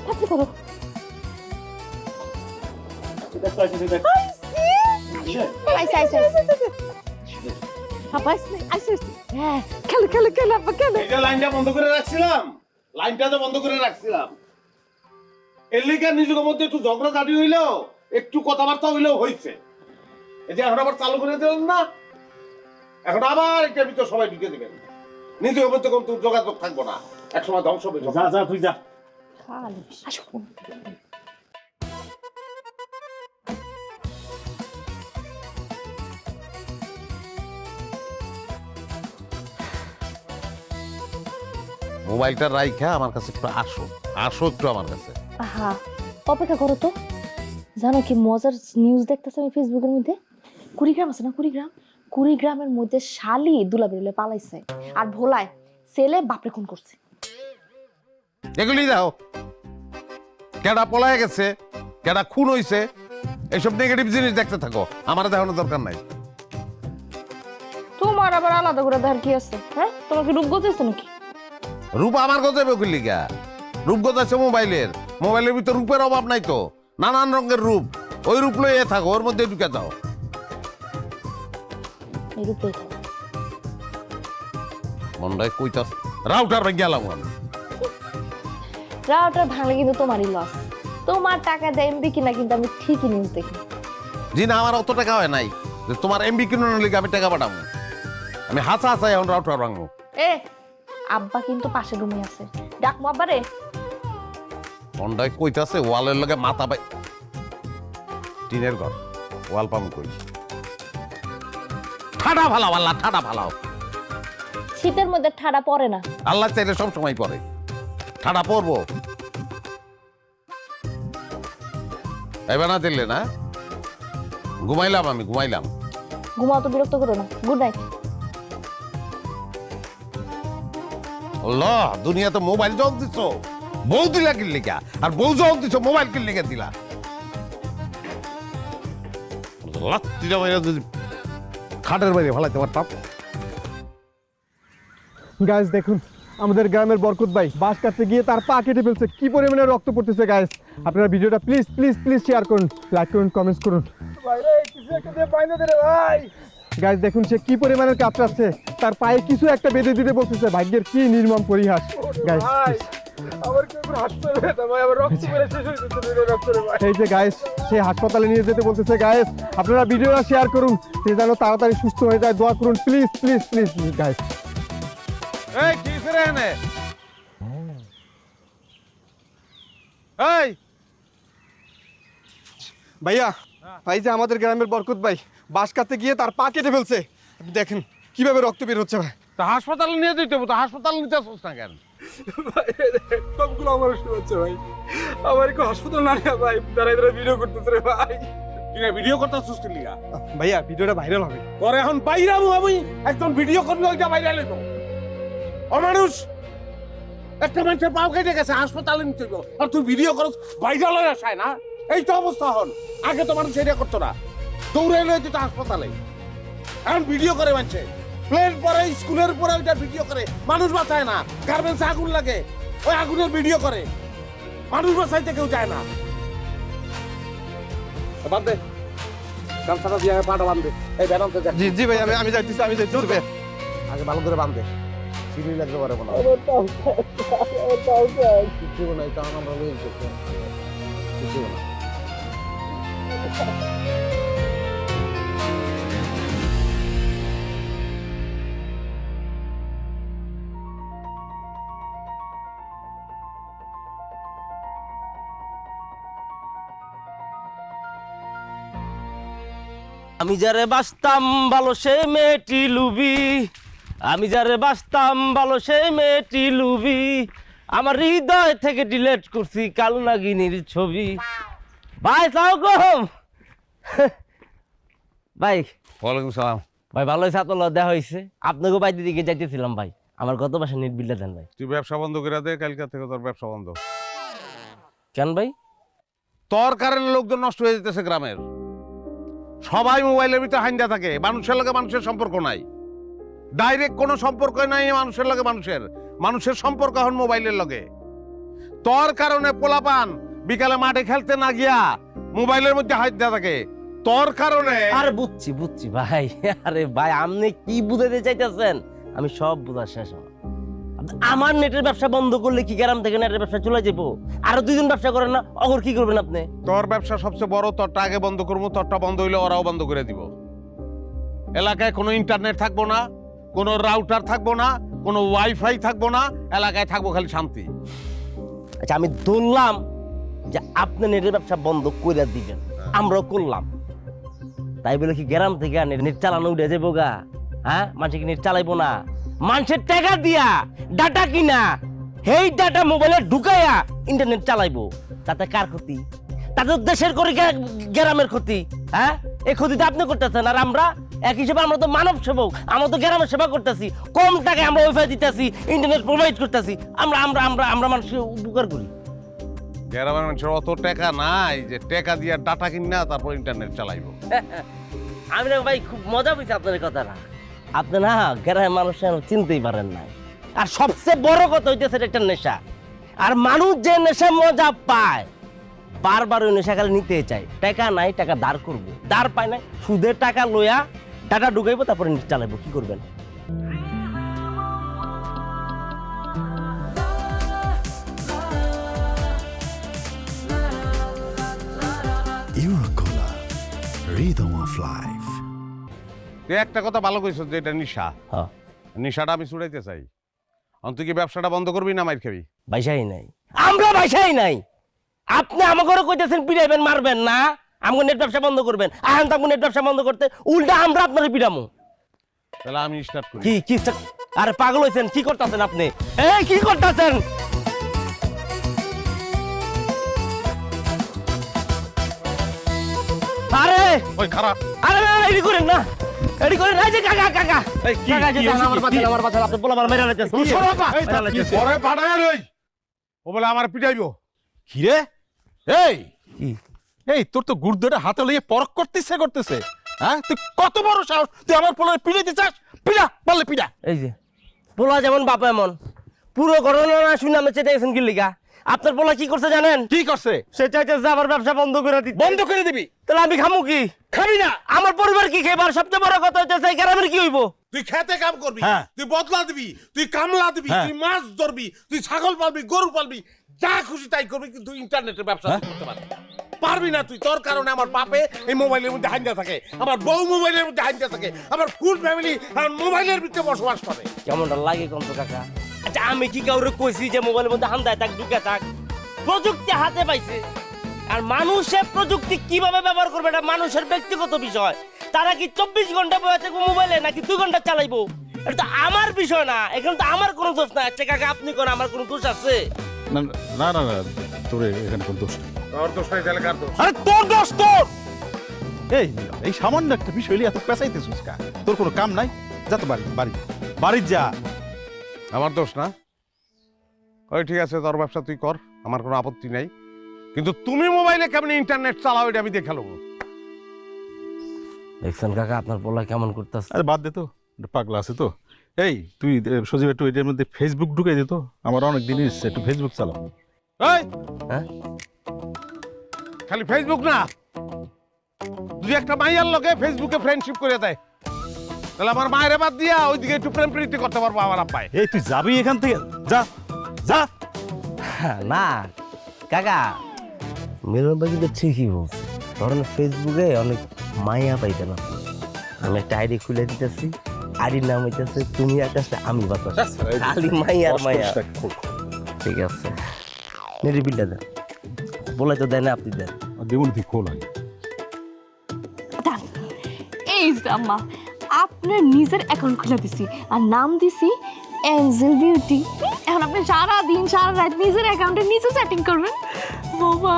তাড়াতাড়ি করো আইসা আইসা আব্বা আইসে হ্যাঁ খেলে খেলে খেলে আব্বা খেলে এটা লাইনটা বন্ধ করে রাখছিলাম, লাইনটা তো বন্ধ করে রাখছিলাম। এর লিগে নিজের মধ্যে একটু ঝগড়া দাঁড়ি হইলেও একটু কথাবার্তা হইলেও হয়েছে। এই যে এখন আবার চালু করে দিলেন না, এখন আবার এটার ভিতর সবাই ঢুকে দেবেন। নিজের মধ্যে কোনো যোগাযোগ থাকবো না, একসময় ধ্বংস হবে। যা যা তুই যা। খালি আসো। মোবাইলটা রাইখা আমার কাছে একটু আসো, আসো একটু আমার কাছে। আহা অপেক্ষা করো তো। জানো কি মজার নিউজ দেখতেছি আমি ফেসবুকের মধ্যে? কুড়িগ্রাম আছে না, কুড়িগ্রামের মধ্যে শালি দুলাবেরিলে পালাইছে আর ভোলায় ছেলে বাপরে খুন করছে। এগুলি দাও, কেডা পলায় গেছে, কেডা খুন হইছে, এসব নেগেটিভ জিনিস দেখতে থাকো, আমার দেখানোর দরকার নাই। তোমার আবার আলাদা করে দেখার কি আছে? হ্যাঁ তোমার কি রূপ গজেছে নাকি? রূপ আমার গজাবে কুলিগা, রূপ গজাচ্ছে মোবাইলের, মোবাইলের ভিতর রূপের অভাব নাই তো, নানান রঙের রূপ, ওই রূপ লইয়ে থাকো, ওর মধ্যে ঢুকে যাও। এই রূপটাই তো। মন্ডায় কইতাস রাউটার ভাই গেলাম আমি। রাউটার ভাঙলে কিন্তু তোমারই লস। তোমার টাকা দেয় এমবি কিনা কিন্তু আমি ঠিকই নিউজ দেখি। জি না, আমার অত টাকা হয় নাই যে তোমার এমবি কিনোর লিগে আমি টাকা পাঠাবো। আমি হাসা হাসাই এখন রাউটার ভাঙবো। এ আব্বা কিন্তু পাশে রুমে আছে, ডাকমু আব্বা রে। মন্ডায় কইতাছে ওয়ালের লগে মাথা বাই, টিনের ঘর ওয়াল পাম কই, ঠাডা ফালাও আল্লাহ, ঠাডা ফালাও। শীতের মধ্যে ঠাডা পড়ে না। আল্লাহ চাইলে সব সময় পরে ঠাডা পড়বো। এবার না দিলে না, ঘুমাইলাম আমি, ঘুমাইলাম। ঘুমাও তো, বিরক্ত করো না। Good night. আল্লাহ দুনিয়াতে মোবাইল জগ দিছ, বউ দিলা কিনলে গা, আর বউ জগ দিছ মোবাইল কিনলে গা দিলা। লাত্তিটা মেরে যদি খাটের বাইরে ফেলাইতে পারতাম। গাইস দেখুন আমাদের গ্রামের বরকত ভাই বাঁশ কাটতে গিয়ে তার পা কেটে ফেলছে, কি পরিমাণে রক্ত পড়তেছে। গাইস আপনারা ভিডিওটা প্লিজ প্লিজ প্লিজ শেয়ার করুন, লাইক করুন, কমেন্টস করুন। গাইস দেখুন সে কি পরিমাণের কাঁপড়াচ্ছে, তার পায়ে কিছু একটা বেঁধে দিতে বলতেছে। ভাগ্যের কি নির্মম পরিহাস। গাইস এই যে গাইস সে হাসপাতালে নিয়ে যেতে বলতেছে। গাইস আপনারা ভিডিওটা শেয়ার করুন, সে যেন তাড়াতাড়ি সুস্থ হয়ে যায়, দোয়া করুন প্লিজ প্লিজ প্লিজ গাইস। এই কি ফিরে এনে এই ভাইয়া ভাই যে আমাদের গ্রামের বরকত ভাই বাঁশ কাটতে গিয়ে তার পা কেটে ফেলছে, আপনি দেখেন কিভাবে রক্ত বের হচ্ছে। ভাই তা হাসপাতালে নিয়ে যেতে হবে, তো হাসপাতালে নিতে আসছ না কেন? সবগুলো আমার হচ্ছে ভাই, আমার একটু হাসপাতাল না নিয়ে ভাই, তারা ভিডিও করতেছে রে ভাই। কিনা ভিডিও করতে আসছিস লিগা? ভাইয়া ভিডিওটা ভাইরাল হবে। তোর এখন বাইরামু আমি, একজন ভিডিও করবি ওইটা ভাইরাল হইব। অমানুষ, একটা মানুষের পাও কেটে গেছে, হাসপাতালে নিতে হইব, আর তুই ভিডিও করছ, ভাইরাল হয়ে আসায় না? এই তো অবস্থা হন। আগে তো মানুষ এটা করতো না, দৌড়ে এলো যেত হাসপাতালে, এখন ভিডিও করে মানছে। প্লেন পরে স্কুলের পরে ওইটা ভিডিও করে, মানুষ বাঁচায় না। গার্মেন্টসে আগুন লাগে, ওই আগুনের ভিডিও করে, মানুষ বাঁচাইতে কেউ যায় না। বাদ দে, গামছাটা দিয়ে পাটা বাঁধবে। এই বেড়াতে যা। জি জি ভাই আমি যাইতেছি ভাই। আগে ভালো করে বাঁধবে, সিঁড়ি লাগতে পারে না। কিছু নাই, কারণ আমরা রয়েছি কিছু না। আমি যারে বাসতাম ভালো সে মেয়েটি লুবি, আমি যারে বাসতাম ভালো সে মেয়েটি লুবি, আমার হৃদয় থেকে ডিলেট করছি কালো নাগিনীর ছবি। ভাই সালাম ভাই। ওয়ালাইকুম সালাম। ভাই ভালো হয়েছে আপনার লজ্জা হয়েছে, আপনাকে বাইরের দিকে যাইতেছিলাম ভাই, আমার গত মাসে নেট বিলটা দেন ভাই। তুই ব্যবসা বন্ধ করে দে, কালকে থেকে তোর ব্যবসা বন্ধ। কেন ভাই? তোর কারণে লোকজন নষ্ট হয়ে যেতেছে গ্রামের। সবাই মোবাইলের ভিতরে হাইন্দা থাকে, মানুষের লগে মানুষের সম্পর্ক নাই, ডাইরেক্ট কোনো সম্পর্ক নাই মানুষের লগে মানুষের সম্পর্ক এখন মোবাইলের লগে। তোর কারণে পোলাপান বিকালে মাঠে খেলতে না গিয়া মোবাইলের মধ্যে হাইন্দা থাকে, তোর কারণে। আরে বুঝছি ভাই, আরে ভাই আপনি কি বুঝাতে চাইতেছেন? আমি সব বুঝার শেষ। আমার নেটের ব্যবসা বন্ধ করলে কি গ্রাম থেকে নেটের ব্যবসা চলে যাবো? আরো 2 জন ব্যবসা করেন না, অগর কি করবেন আপনি? তোর ব্যবসা সবচেয়ে বড়, তোরটা আগে বন্ধ করবো, তোরটা বন্ধ হইলে ওরাও বন্ধ করে দিব। এলাকায় কোনো ইন্টারনেট থাকবো না, কোনো রাউটার থাকবো না, কোনো ওয়াইফাই থাকবো না, এলাকায় থাকবো খালি শান্তি। আচ্ছা আমি ধরলাম যে আপনি নেটের ব্যবসা বন্ধ করে দিবেন, আমরাও করলাম, তাই বলে কি গ্রাম থেকে নেট চালানো উঠে যাবো গা? হ্যাঁ, মানুষ কি নেট চালাইবো না? মানুষের টাকা দিয়া ডাটা কিনা, সেই ডাটা মোবাইলে ঢুকাইয়া ইন্টারনেট চালাইবো, তাতে কার ক্ষতি? তাতে দেশের করে গ্রামের ক্ষতি। হ্যাঁ, এই ক্ষতিটা আপনি করতেছেন, আর আমরা এক হিসেবে আমরা তো মানব সেবক, আমরা তো গ্রামের সেবা করতেছি, কম টাকায় আমরা ওয়াইফাই দিতেছি, ইন্টারনেট প্রোভাইড করতেছি, আমরা আমরা আমরা আমরা মানুষকে উপকার করি। গ্রামের মানুষের অত টাকা নাই যে টাকা দিয়ে ডাটা কিনা তারপর ইন্টারনেট চালাইবো। আমি না ভাই খুব মজা পেয়েছি আপনার কথাটা। আপনি না গ্রামের মানুষ চিনতেই পারেন না। আর সবচেয়ে বড় কথা হইতেছে একটা নেশা, আর মানুষ যে নেশা মজা পায় বারবার ওই নেশা খালি নিতে চায়। টাকা নাই, টাকা ধার করবো, ধার পায় নাই, সুদের টাকা লইয়া টাকা ঢুকাইবো, তারপরে নেট চালাইবো। কি করবেন? Eurocola, rhythm of life. তুই একটা কথা ভালো কইছ যে এটা নিশা। হ্যাঁ, নিশাটা আমি ছুড়াইতে চাই। তুই কি ব্যবসাটা বন্ধ করবি না মাইর খাবি? বাইসাই নাই, আমরা বাইসাই নাই। আপনি আমাকে কইতেছেন পিড়াইবেন, মারবেন না, আমাকে নেট ব্যবসা বন্ধ করবেন। এখন তো নেট ব্যবসা বন্ধ করতে উল্টা আমরা আপনার পিড়ামো। তাহলে আমি স্টার্ট করি। কি আরে পাগল হইছেন? কি করতেছেন আপনি? এই কি করতেছেন? আরে ওই খারাপ। আরে না, এডি করেন না, এডি করেন না। এই যে কাকা কাকা, এই কি কাকা, কি যেটা হইছে? আমার বাচ্চা আপনি বলা মেরে লাইতেছেন। তুই সরো না। এই দাঁড়া, কি হইছে? পরে পাঠায় লই। ও বলে আমার পিটাইবো। কি রে? এই কি? এই তোর তো গুর্দটা হাতে লইয়ে পরক করতেছে। হ্যাঁ, তুই কত বড় সাহস, তুই আমার পোলারে পিড়াইতে চাস? পিড়া, পারলে পিড়া। এই যে পোলা যেমন বাপ এমন, পুরো ঘটনা না শুনে আমি চেতে গেছেন কি লিগা? আপনার পোলা কি করছে জানেন? কি করছে? সে চাইতেছে আমার ব্যবসা বন্ধ করে দিতে। বন্ধ করে দিবি? তাহলে আমি খামু কি? খাবি না? আমার পরিবার কি খাইবার? সবচেয়ে বড় কথা হইতেছে এই গ্রামের কি হইব? তুই খেতে কাম করবি, হ্যাঁ। তুই বদলা দিবি, তুই কামলা দিবি, হ্যাঁ। তুই মাছ ধরবি, তুই ছাগল পালবি, গরু পালবি, যা খুশি তাই করবি, কিন্তু ইন্টারনেটের ব্যবসা তুই করতে পারবি না। তুই তোর কারণে আমার বাপে এই মোবাইলের মধ্যে হাইন্দা থাকে, আমার বউ মোবাইলের মধ্যে হাইন্দা থাকে, আমার ফুল ফ্যামিলি আর মোবাইলের ভিতরে বসবাস করে। কেমনটা লাগে কোন তো কাকা? আচ্ছা আমি কি কাউরে কইছি যে মোবাইলের মধ্যে হান্দায় থাক, ঢুকে থাক? প্রযুক্তি হাতে পাইছে, আর মানুষের প্রযুক্তি কিভাবে ব্যবহার করবে এটা মানুষের ব্যক্তিগত বিষয়। তারা কি 24 ঘন্টা বসে থাকবো মোবাইলে নাকি 2 ঘন্টা চালাইবো, এটা তো আমার বিষয় না। এখানে তো আমার কোনো দোষ না। আচ্ছা কাকা আপনি কোন আমার কোনো দোষ আছে? না না না না, তোর এখানে কোন দোষ নেই। তোর দোষ নাই, তাহলে কার দোষ? আরে তোর দোষ তোর। এই সামান্য একটা বিষয় নিয়ে এত পেঁচাইতেছিস কা? তোর কোনো কাম নাই? যা তো বাড়ি যা। আমার দোষ না? ওই ঠিক আছে, তোর ব্যবসা তুই কর, আমার কোনো আপত্তি নাই, কিন্তু তুমি মোবাইলে কেমন ইন্টারনেট চালাও এটা আমি দেখে নেবো। দেখছেন কাকা আপনার পোলা কেমন করতেছে? আরে বাদ দে তো, এটা পাগলা আছে তো। এই তুই সজীব একটু এটার মধ্যে ফেসবুক ঢুকাই দে তো, আমার অনেক দিন এসছে, একটু ফেসবুক চালাও। এই হ্যাঁ, খালি ফেসবুক না, তুই একটা মাইয়ার লগে ফেসবুকে ফ্রেন্ডশিপ করে দেয়, তাহলে আমার মায়ের বাদ দিয়া ওইদিকে একটু প্রেম প্রীতি করতে পারবো আমার আব্বাই। এই তুই যাবি এখান থেকে, যা যা। না কাকা, মিলন ভাই কিন্তু ঠিকই বলছে। ধরেন ফেসবুকে অনেক মায়া পাইতেন আপনি। আমি একটা আইডি খুলে দিতেছি, আইডির নাম হইতেছে তুমি আকাশে আমি বাতাস, খালি মাইয়ার মায়া। ঠিক আছে, নেটের বিলটা দেন। বলে তো দেন, আপনি দেন। দেবুন তুই খোল আগে। এই যে আম্মা, আপনার নিজের অ্যাকাউন্ট খুলে দিছি আর নাম দিছি এঞ্জেল বিউটি। এখন আপনি সারা দিন সারা রাত নিজের অ্যাকাউন্টে নিজে সেটিং করবেন। বাবা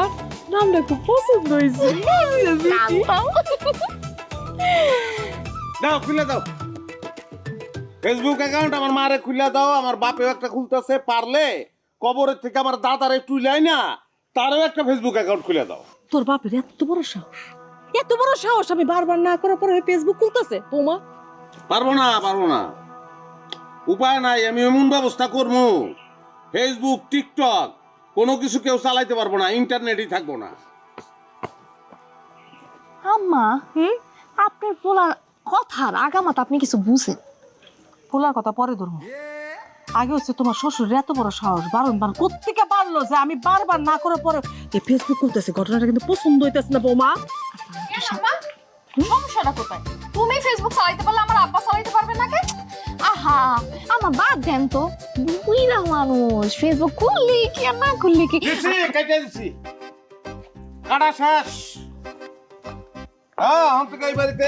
নামটা খুব পছন্দ হয়েছে দাও খুলে দাও ফেসবুক অ্যাকাউন্ট আমার মারে খুলে দাও, আমার বাপেও একটা খুলতেছে, পারলে কবরের থেকে আমার দাদারে তুইলাই না তারও একটা ফেসবুক অ্যাকাউন্ট খুলে দাও। তোর বাপের এত বড় সাহস, এত বড় সাহস! আমি বারবার না করার পরে ফেসবুক খুলতেছে বৌমা। পারবো না, উপায় নাই, আমি এমন ব্যবস্থা করবো ফেসবুক টিকটক কোনো কিছু কেউ চালাইতে পারবো না, ইন্টারনেটই থাকবো না। আম্মা আপনার বলার কথার আগামাত আপনি কিছু বুঝেন? খোলার কথা পরে ধরবো, আগে হচ্ছে তোমার শ্বশুরের এত বড় সাহস বারবার কোত্থেকে পারলো যে আমি বারবার না করার পরে ফেসবুক খুলতেছে। ঘটনাটা কিন্তু পছন্দ হইতেছে না বৌমা। সমস্যাটা কোথায়? তুমি ফেসবুক চালাইতে পারলে আমার আব্বা চালাইতে পারবে না কেন? আহা আমার বাদ দেন তো, বুইরা মানুষ ফেসবুক খুললি কি আর না খুললি কি। কেটে দিছি, কাটা শেষ। হ্যাঁ, এখন থেকে এই বাড়িতে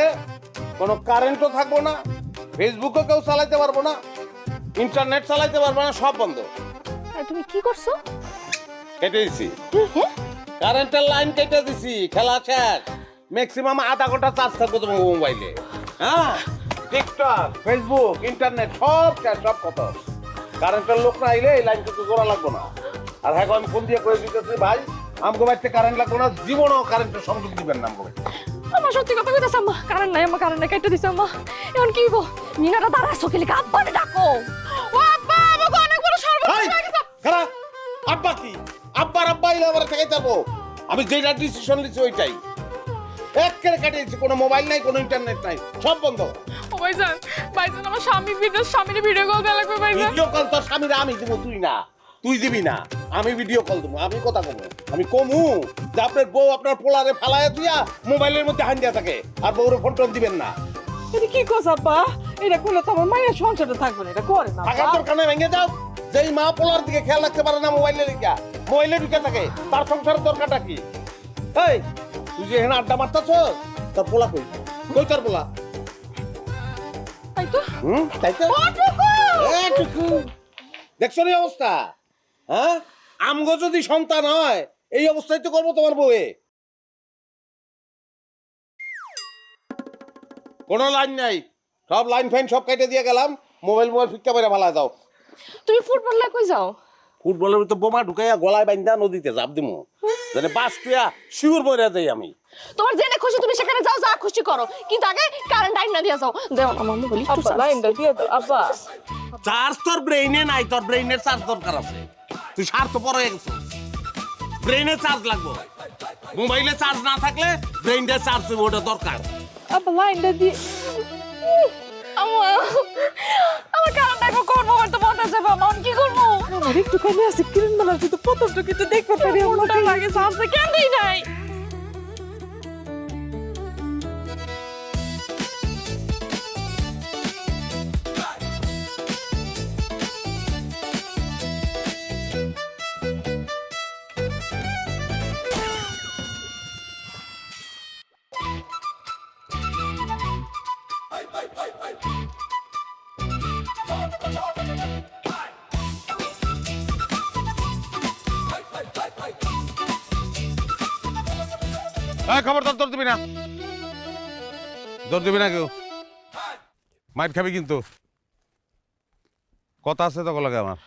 কোনো কারেন্টও থাকবো না, ফেসবুকও কেউ চালাইতে পারবো না, ইন্টারনেট চালাইতে পারবো না, সব বন্ধ। তুমি কি করছো? কেটে দিছি, কারেন্টের লাইন কেটে দিছি, খেলা শেষ। ম্যাক্সিমাম আধা ঘন্টা চার্জ থাকবো তোমার মোবাইলে। হ্যাঁ, টিকটক, ফেসবুক, ইন্টারনেট সব শেষ, সব কত। কারেন্টের লোক না আইলে এই লাইন কিন্তু জোড়া লাগবো না। আর হ্যাঁ, আমি ফোন দিয়ে করে দিতেছি, ভাই আমগো বাড়িতে কারেন্ট লাগবো না, জীবনও কারেন্টের সংযোগ দিবেন না আমগো বাড়িতে। আমার সত্যি কথা কইতাছে আম্মা, কারেন্ট নাই, আমার কারেন্ট নাই, কেটে দিছে আম্মা। এখন কি হইব? মিনাটা দাঁড়াইছো কি লিখা? আব্বারে ডাকো। ও আব্বা, আমাকে অনেক বড় সর্বনাশ হয়ে গেছে। খারাপ আব্বা কি? আব্বা এলে আমার থেকে যাবো। আমি যেটা ডিসিশন নিচ্ছি ওইটাই একেবারে কাটিয়েছি, কোনো মোবাইল নাই, কোনো ইন্টারনেট নাই, সব বন্ধ। ও ভাইজান আমার স্বামীর ভিডিও কল দেওয়া লাগবে ভাইজান। ভিডিও কল তোর স্বামীরা আমি দিব, তুই দিবি না। আমি ভিডিও কল দেবো, আমি কথা কমু, আমি কমু যে আপনার বউ আপনার পোলারে ফালাইয়া দিয়া মোবাইলের মধ্যে হান দিয়া থাকে, আর বউরে ফোন টোন দিবেন না। এটা কি কথা আব্বা? এটা করলে তো আমার মায়ের সংসারটা থাকবে না, এটা করে না। টাকা তোর কানে ভেঙে যাও, যেই মা পোলার দিকে খেয়াল রাখতে পারে না মোবাইলে ঢুকে থাকে, তার সংসারের দরকারটা কি? এই তুই যে এখানে আড্ডা মারতেছ, তোর পোলা কই? তোর পোলা? তাই তো তাই তো দেখছো এই অবস্থা? হ্যাঁ, আমগো যদি সন্তান হয় এই অবস্থায় তো করবো তোমার বউয়ে। কোনো লাইন নাই, সব লাইন ফাইন সব কেটে দিয়ে গেলাম, মোবাইল ফিক্কা করে ফালা দাও। তুমি ফুটবল লা কই যাও? ফুটবলের তো বোমা ঢুকাইয়া গলায় বাইন্দা নদীতে জাপ দিমু, মানে বাস টুয়া শিউর বইরা দেই আমি। তোমার যেটা খুশি তুমি সেখানে যাও, যা খুশি করো, কিন্তু আগে কারেন্ট টাইম না দিয়া যাও। দেও আমার মোবাইল একটু আব্বা লাইনটা দিয়ে দাও আব্বা। চার্জ তোর ব্রেইনে নাই, তোর ব্রেইনের চার্জ দরকার আছে। তুই স্বার্থ পর হয়ে গেছিস, ব্রেইনে চার্জ লাগবে। মোবাইলে চার্জ না থাকলে ব্রেইনটা চার্জ হবে, ওটা দরকার। আব্বা লাইনটা দিয়ে আমার কারেন্ট টাইম করবো, আমার তো মন আছে বাবা, কি করবো? আমার একটু কানে আছে, কিরণ বেলার যদি প্রথমটা কিন্তু দেখতে পারি। ফোনটা লাগে চার্জে কেনই নাই। খবরদার দৌড় দিবি না, দৌড় দিবি না কেউ, মাইট খাবি কিন্তু। কথা আছে তো লাগে আমার,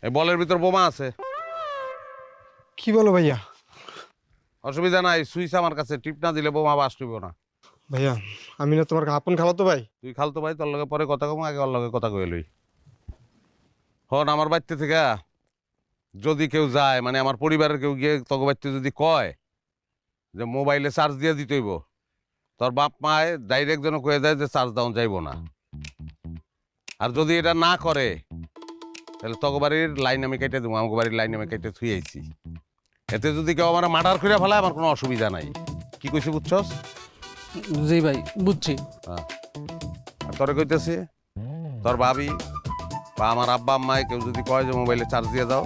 এই বলের ভিতর বোমা আছে। কি বলো ভাইয়া? অসুবিধা নাই, সুইচ আমার কাছে, টিপ না দিলে বোমা বাস টুইব না। ভাইয়া আমি না তোমার আপন খালাতো ভাই। তুই খালতো ভাই, তোর লগে পরে কথা কম, আগে ওর লগে কথা কয়ে লই। হন আমার বাড়িতে থেকে যদি কেউ যায়, মানে আমার পরিবারের কেউ গিয়ে তোকে বাড়িতে যদি কয় যে মোবাইলে চার্জ দিয়ে দিতে হইব, তোর বাপ মায় ডাইরেক্ট যেন কয়ে দেয় যে চার্জ ডাউন যাইব না। আর যদি এটা না করে তাহলে তোকে বাড়ির লাইন আমি কেটে দেবো, আমাকে বাড়ির লাইন আমি কেটে থুই আইছি। এতে যদি কেউ আমার মার্ডার করে ফেলায় আমার কোনো অসুবিধা নাই। কি কইছি বুঝছস? জি ভাই বুঝছি। হ্যাঁ, আর তোরে কইতেছি তোর ভাবি বা আমার আব্বা আম্মায় কেউ যদি কয় যে মোবাইলে চার্জ দিয়ে দাও,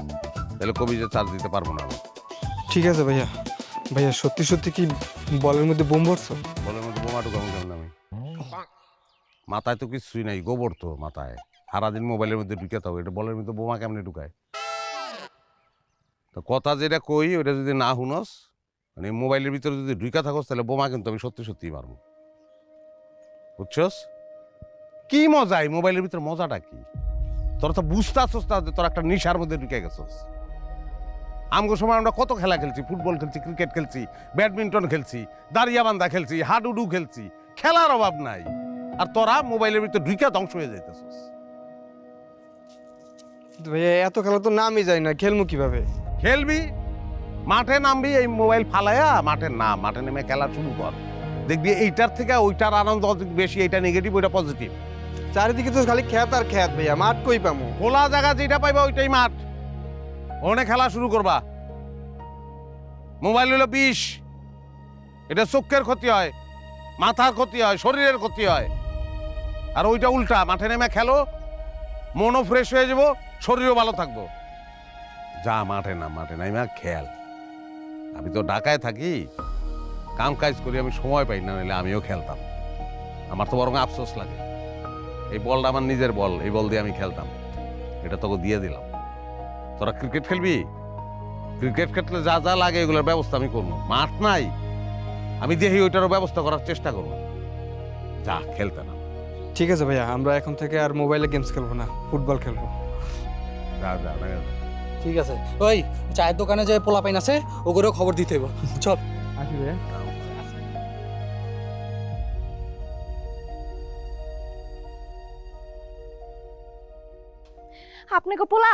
তাহলে কবি যে চার্জ দিতে পারবো না আমি। ঠিক আছে ভাইয়া। ভাইয়া সত্যি সত্যি কি বলের মধ্যে বোম ভরছো? বলের মধ্যে বোমা ঢুকাবো কেমন আমি? মাথায় তো কিছুই নাই, গোবর তো মাথায়, সারাদিন মোবাইলের মধ্যে ঢুকে থাকো, এটা বলের মধ্যে বোমা কেমনে ঢুকায়? তো কথা যেটা কই ওটা যদি না শুনস, মানে মোবাইলের ভিতরে যদি ঢুকা থাকস, তাহলে বোমা কিন্তু আমি সত্যি সত্যিই মারবো, বুঝছস? কি মজা এই মোবাইলের ভিতরে, মজাটা কি? তোরা তো বুঝতে আসছ না যে তোর একটা নেশার মধ্যে ঢুকে গেছস। আমগো সময় আমরা কত খেলা খেলছি, ফুটবল খেলছি, ক্রিকেট খেলছি, ব্যাডমিন্টন খেলছি, দাঁড়িয়াবান্ধা খেলছি, হাডুডু খেলছি, খেলার অভাব নাই। আর তোরা মোবাইলের ভিতরে ঢুকে ধ্বংস হয়ে যাইতেছস। ভাইয়া এত খেলা তো নামই যায় না, খেলবো কিভাবে? খেলবি, মাঠে নামবি, এই মোবাইল ফালায়া মাঠে নেমে খেলা শুরু কর। দেখবি এইটার থেকে ওইটার আনন্দ অধিক বেশি, এইটা নেগেটিভ ওইটা পজিটিভ। চারিদিকে তো খালি খেত আর খেত ভাইয়া, মাঠ কই পামু? খোলা জায়গা যেটা পাইবা ওইটাই মাঠ, ওখানে খেলা শুরু করবা। মোবাইল হলো বিষ, এটা চোখের ক্ষতি হয়, মাথার ক্ষতি হয়, শরীরের ক্ষতি হয়। আর ওইটা উল্টা, মাঠে নেমে খেলো, মনও ফ্রেশ হয়ে যাবো, শরীরও ভালো থাকবো। যা মাঠে নামা খেল। আমি তো ঢাকায় থাকি, কাম কাজ করি, আমি সময় পাই না, নাহলে আমিও খেলতাম। আমার তো বরং আফসোস লাগে, এই বলটা আমার নিজের বল, এই বল দিয়ে আমি খেলতাম, এটা তোকে দিয়ে দিলাম। তোরা ক্রিকেট খেলবি, ক্রিকেট খেললে যা যা লাগে এগুলোর ব্যবস্থা আমি করবো। মাঠ নাই, আমি দেখি ওইটারও ব্যবস্থা করার চেষ্টা করবো। যা খেলতে না। ঠিক আছে ভাইয়া, আমরা এখন থেকে আর মোবাইলে গেমস খেলবো না, ফুটবল খেলবো। যা যা না। ঠিক আছে, ওই চায়ের দোকানে যে পোলা পাইন আছে ওগুলো খবর দিতে হইব। চল। আসি ভাইয়া। আপনাকে পোলা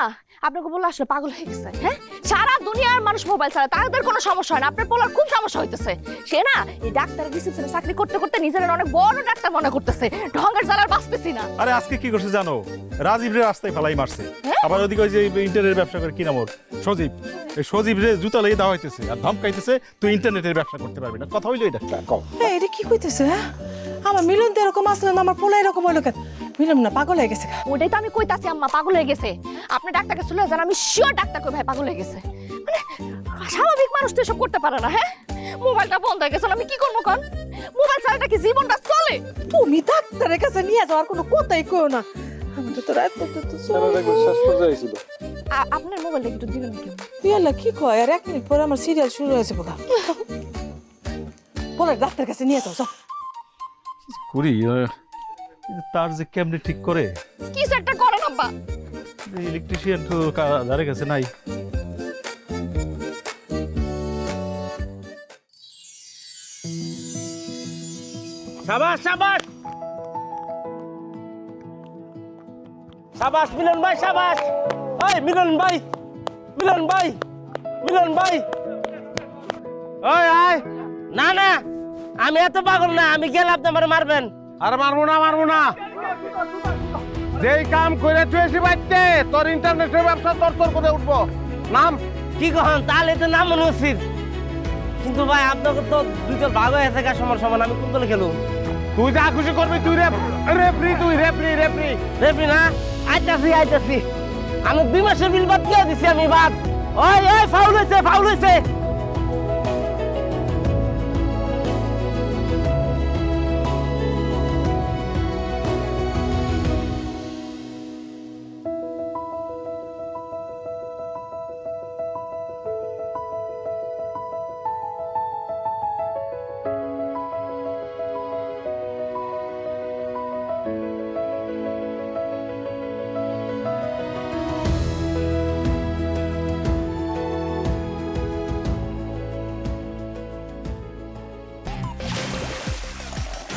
আসলে পাগল হয়ে গেছে। হ্যাঁ, সারা দুনিয়ার মানুষ মোবাইল ছাড়া, তাদের কোনো সমস্যা হয় না, আপনার পোলার খুব সমস্যা হইতেছে। সে না এই ডাক্তার রিসেপশনে চাকরি করতে করতে নিজের অনেক বড় ডাক্তার মনে করতেছে, ঢঙ্গের জ্বালার বাঁচতেছি না। আরে আজকে কি করছে জানো? রাজীব রে রাস্তায় ফেলাই মারছে। আবার ওদিকে ওই যে ইন্টারনেটের ব্যবসা করে, কি নাম ওর, সজীব। এই সজীব রে জুতা লেগে দেওয়া হইতেছে আর ধমকাইতেছে, তুই ইন্টারনেটের ব্যবসা করতে পারবি না। কথা হইলো এটা? এটা কি কইতেছে? হ্যাঁ, আমার মিলন তো এরকম আসলে না, আমার পোলা এরকম হইলো কেন? মিলন না পাগল হয়ে গেছে? ওটাই তো আমি কইতাছি আম্মা, পাগল হয়ে গেছে। আপনি ডাক্তারকে চলে যান, আমি শিওর ডাক্তার কই ভাই পাগল হয়ে গেছে। মানে স্বাভাবিক মানুষ তো এসব করতে পারে না। হ্যাঁ, মোবাইলটা বন্ধ হয়ে গেছে, আমি কি করবো কন? মোবাইল ছাড়াটা কি জীবনটা চলে? তুমি ডাক্তারের কাছে নিয়ে যাওয়ার কোনো কথাই কইও না। আমি তো তোর এত শেষ পর্যায়ে হয়েছিল। আপনার মোবাইলটা একটু দিবেন কি? ইয়াল্লা কি কয়? আর 1 মিনিট পরে আমার সিরিয়াল শুরু হয়েছে বোকা। বলে ডাক্তার কাছে নিয়ে যাও। করি তার যে কেমনে ঠিক করে, কি সেটটা করেন আব্বা? ইলেকট্রিশিয়ান তো ধারে কাছে নাই। সাবাস সাবাস সাবাস মিলন ভাই, সাবাস। ওই মিলন ভাই, মিলন ভাই, মিলন ভাই, ওই আয়। না না, আমি এত পাগল না, আমি গেলে আপনি আমার মারবেন। আর মারবো না, যেই কাম করে তুই এসে বাড়তে, তোর ইন্টারনেটের ব্যবসা তোর করে উঠবো। নাম কি কখন? তাহলে তো নাম মনে উচিত। কিন্তু ভাই আপনাকে তো দুটো ভাগ হয়ে থাকে সমান, আমি কোন দলে খেলুম? তুই যা খুশি করবি, তুই রেফরি, তুই রেফরি। রেফরি না? আইতাছি। আমি 2 মাসের বিল বাদ দিয়ে দিছি, আমি বাদ। ওই ফাউল হয়েছে।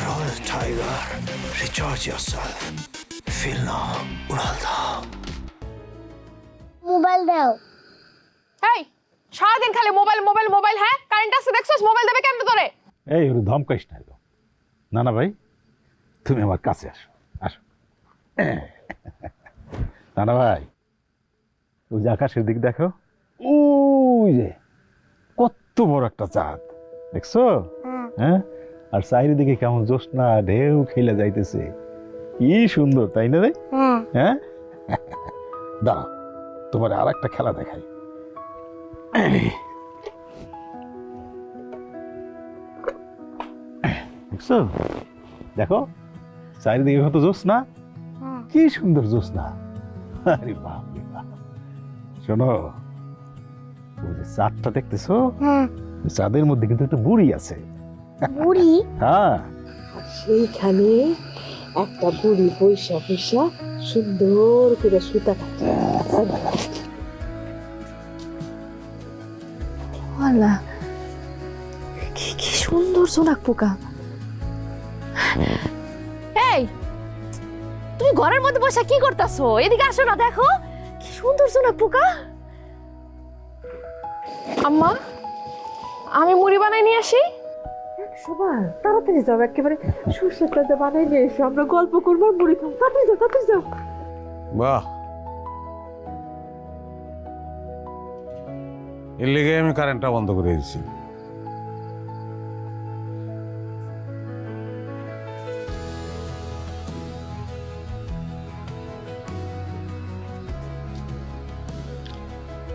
Royal Tiger, recharge yourself. Feel now, Unalda. Mobile দাও। এই সারাদিন খালি মোবাইল। হ্যাঁ, কারেন্ট আছে দেখছস? মোবাইল দেবে কেন তোরে? এই ওর ধমকাইস না। না ভাই, তুমি আমার কাছে আসো। না ভাই, ওই যে আকাশের দিক দেখো, ওই যে কত বড় একটা চাঁদ দেখছো? হ্যাঁ, আর চারিদিকে কেমন জ্যোৎস্না ঢেউ খেলে যাইতেছে, কি সুন্দর, তাই না রে? হ্যাঁ, দাঁড়া, তোমার আর একটা খেলা দেখাই। দেখছো? দেখো চারিদিকে কত জ্যোৎস্না, কি সুন্দর জ্যোৎস্না। আরে বাপ রে বাপ। শোনো, ওই যে চাঁদটা দেখতেছো, ওই চাঁদের মধ্যে কিন্তু একটা বুড়ি আছে। বুড়ি? হ্যাঁ, সেইখানে একটা বুড়ি পয়সা পয়সা সুন্দর করে সুতা কাটে। আল্লাহ, কি কি সুন্দর জোনাক পোকা। এই, তুমি ঘরের মধ্যে বসে কি করতেছো? এদিকে আসো না, দেখো কি সুন্দর জোনাক পোকা। আম্মা, আমি মুড়ি বানাই নিয়ে আসি। সবার তাড়াতাড়ি যাও, একেবারে সর্ষের তেল দিয়ে বানাই নিয়ে এসো, আমরা গল্প করবো আর মুড়ি খাবো। তাড়াতাড়ি যাও, তাড়াতাড়ি যাও। বাহ, এর লেগে আমি কারেন্টটা বন্ধ করে দিয়েছি।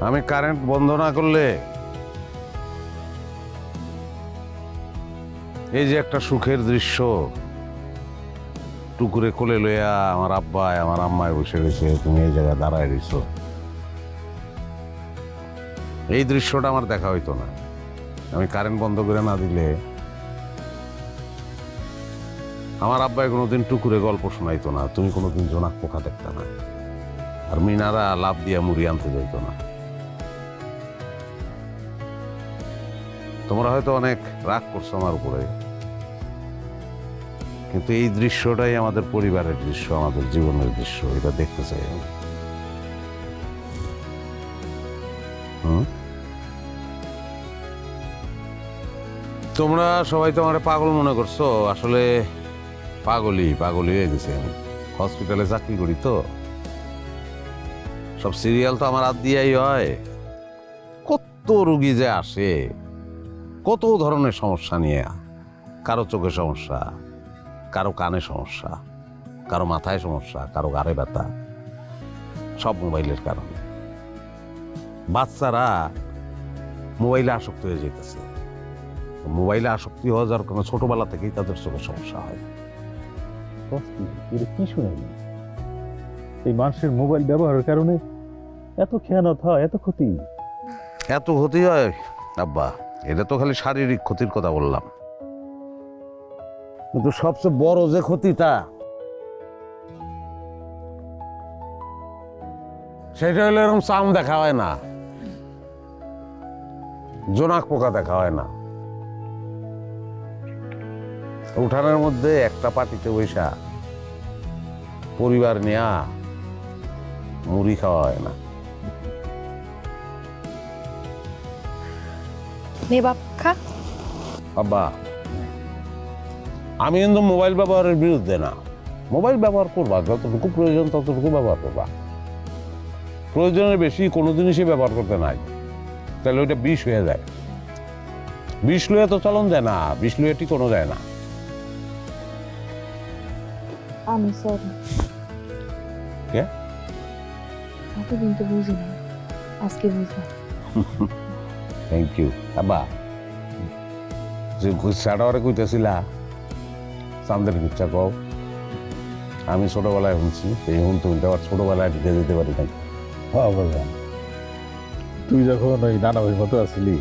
আমি কারেন্ট বন্ধ না করলে এই যে একটা সুখের দৃশ্য, টুকুরে কোলে লইয়া আমার আব্বায় আমার আম্মায় বসে রয়েছে, তুমি এই জায়গায় দাঁড়ায় রয়েছো, এই দৃশ্যটা আমার দেখা হইতো না। আমি কারেন্ট বন্ধ করে না দিলে আমার আব্বাই কোনোদিন টুকুরে গল্প শোনাইতো না, তুমি কোনোদিন জোনাক পোকা দেখতে না, আর মিনারা লাভ দিয়া মুড়ি আনতে যাইতো না। তোমরা হয়তো অনেক রাগ করছো আমার উপরে, কিন্তু এই দৃশ্যটাই আমাদের পরিবারের দৃশ্য, আমাদের জীবনের দৃশ্য, এটা দেখতে চাই আমি। তোমরা সবাই তো আমার পাগল মনে করছো, আসলে পাগলই হয়ে গেছি আমি। হসপিটালে চাকরি করি তো, সব সিরিয়াল তো আমার হাত দিয়েই হয়। কত রুগী যে আসে, কত ধরনের সমস্যা নিয়ে, কারো চোখে সমস্যা, কারো কানে সমস্যা, কারো মাথায় সমস্যা, কারো গাড়ে ব্যথা, সব মোবাইলের কারণে। বাচ্চারা মোবাইলে আসক্ত হয়ে যেতেছে। মোবাইলে আসক্তি হওয়া যাওয়ার কারণে ছোটবেলা থেকেই তাদের চোখে সমস্যা হয়। কি শুনাইনি? এই মানুষের মোবাইল ব্যবহারের কারণে এত খেয়ানত হয়, এত ক্ষতি। এত ক্ষতি হয় আব্বা, এটা তো খালি শারীরিক ক্ষতির কথা বললাম, কিন্তু সবচেয়ে বড় যে ক্ষতিটা সেটা হলো এরকম চাম দেখা হয় না, জোনাক পোকা দেখা হয় না। উঠানের মধ্যে একটা পাটিতে বৈশা পরিবার নেয়া মুড়ি খাওয়া হয় না। নে বাপ, খা। আব্বা, আমি কিন্তু মোবাইল ব্যবহারের বিরুদ্ধে না। মোবাইল ব্যবহার করবা, যতটুকু প্রয়োজন ততটুকু ব্যবহার করবা। প্রয়োজনের বেশি কোনো জিনিসই ব্যবহার করতে নাই, তাহলে ওইটা বিষ হয়ে যায়। বিষ লুয়ে তো চলন যায় না, বিষ লুয়ে টিকনো যায় না। আমি সরি, কে? এতদিন তো বুঝি না, আজকে বুঝলাম। Thank you. আব্বা, যে গুচ্ছাটা কইতেছিলা চান্দের গুচ্ছা কও, আমি ছোটবেলায় শুনছি, এই শুনতে শুনতে আবার ছোটবেলায় ঢুকে যেতে পারি না। হ্যাঁ বললাম, তুই যখন ওই নানা ভাই মতো আসলি,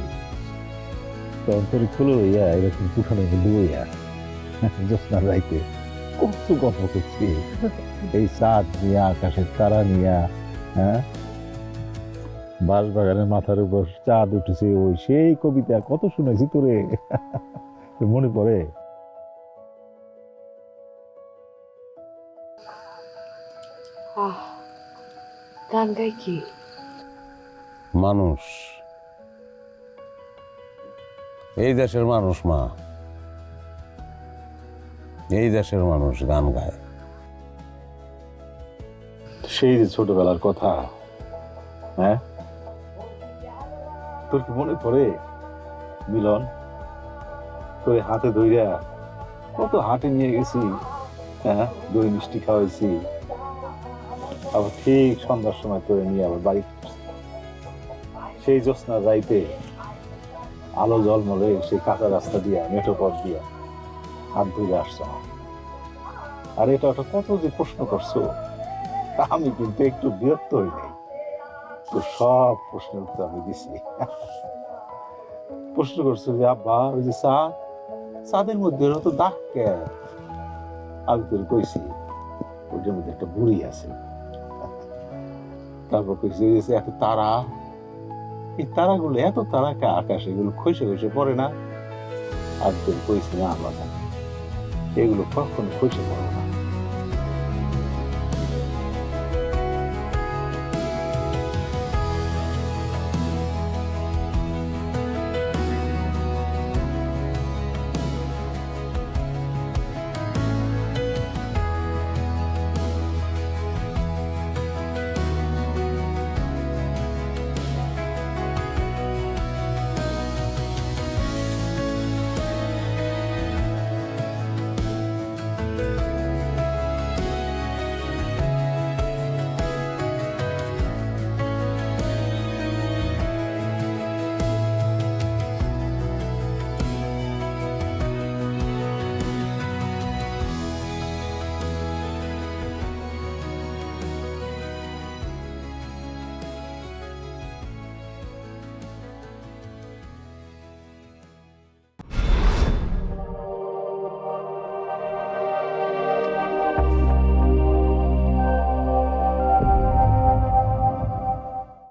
তখন তোর খুলো হইয়া এরকম পুঠানে বন্ধু হইয়া জ্যোৎস্না রাইতে কত গল্প করছি, এই চাঁদ নিয়া, আকাশের তারা নিয়া, হ্যাঁ, বাঁশবাগানের মাথার উপর চাঁদ উঠেছে, ওই সেই কবিতা কত শুনেছি তোরে, মনে পড়ে? গান গাই কি? মানুষ, এই দেশের মানুষ, মা, এই দেশের মানুষ গান গায়। সেই যে ছোটবেলার কথা, হ্যাঁ, তোর কি মনে পড়ে মিলন? তোর হাতে ধইরা কত হাটে নিয়ে গেছি, হ্যাঁ, দই মিষ্টি খাওয়াইছি, আবার ঠিক সন্ধ্যার সময় তোরে নিয়ে আবার বাড়ি ফিরছি। সেই জ্যোৎস্না যাইতে আলো জলমলে সেই কাঁচা রাস্তা দিয়া, মেঠো পথ দিয়া হাত ধরে আসছো। আর এটা কত যে প্রশ্ন করছো, আমি কিন্তু একটু বিরক্ত হই নাই। তো সব প্রশ্নের উত্তর আমি দিছি। প্রশ্ন করছো যে আব্বা ওই যে চাঁদের মধ্যে তো দাগ কে? আমি তোর কইছি ওইটার মধ্যে একটা বুড়ি আছে। তারপর কইছি ওই যে এত তারা, এই তারাগুলো এত তারা কে আকাশে, এগুলো খসে খসে পড়ে না? আর তোর কইছি না বাবা, এগুলো কখনো খসে পড়ে না।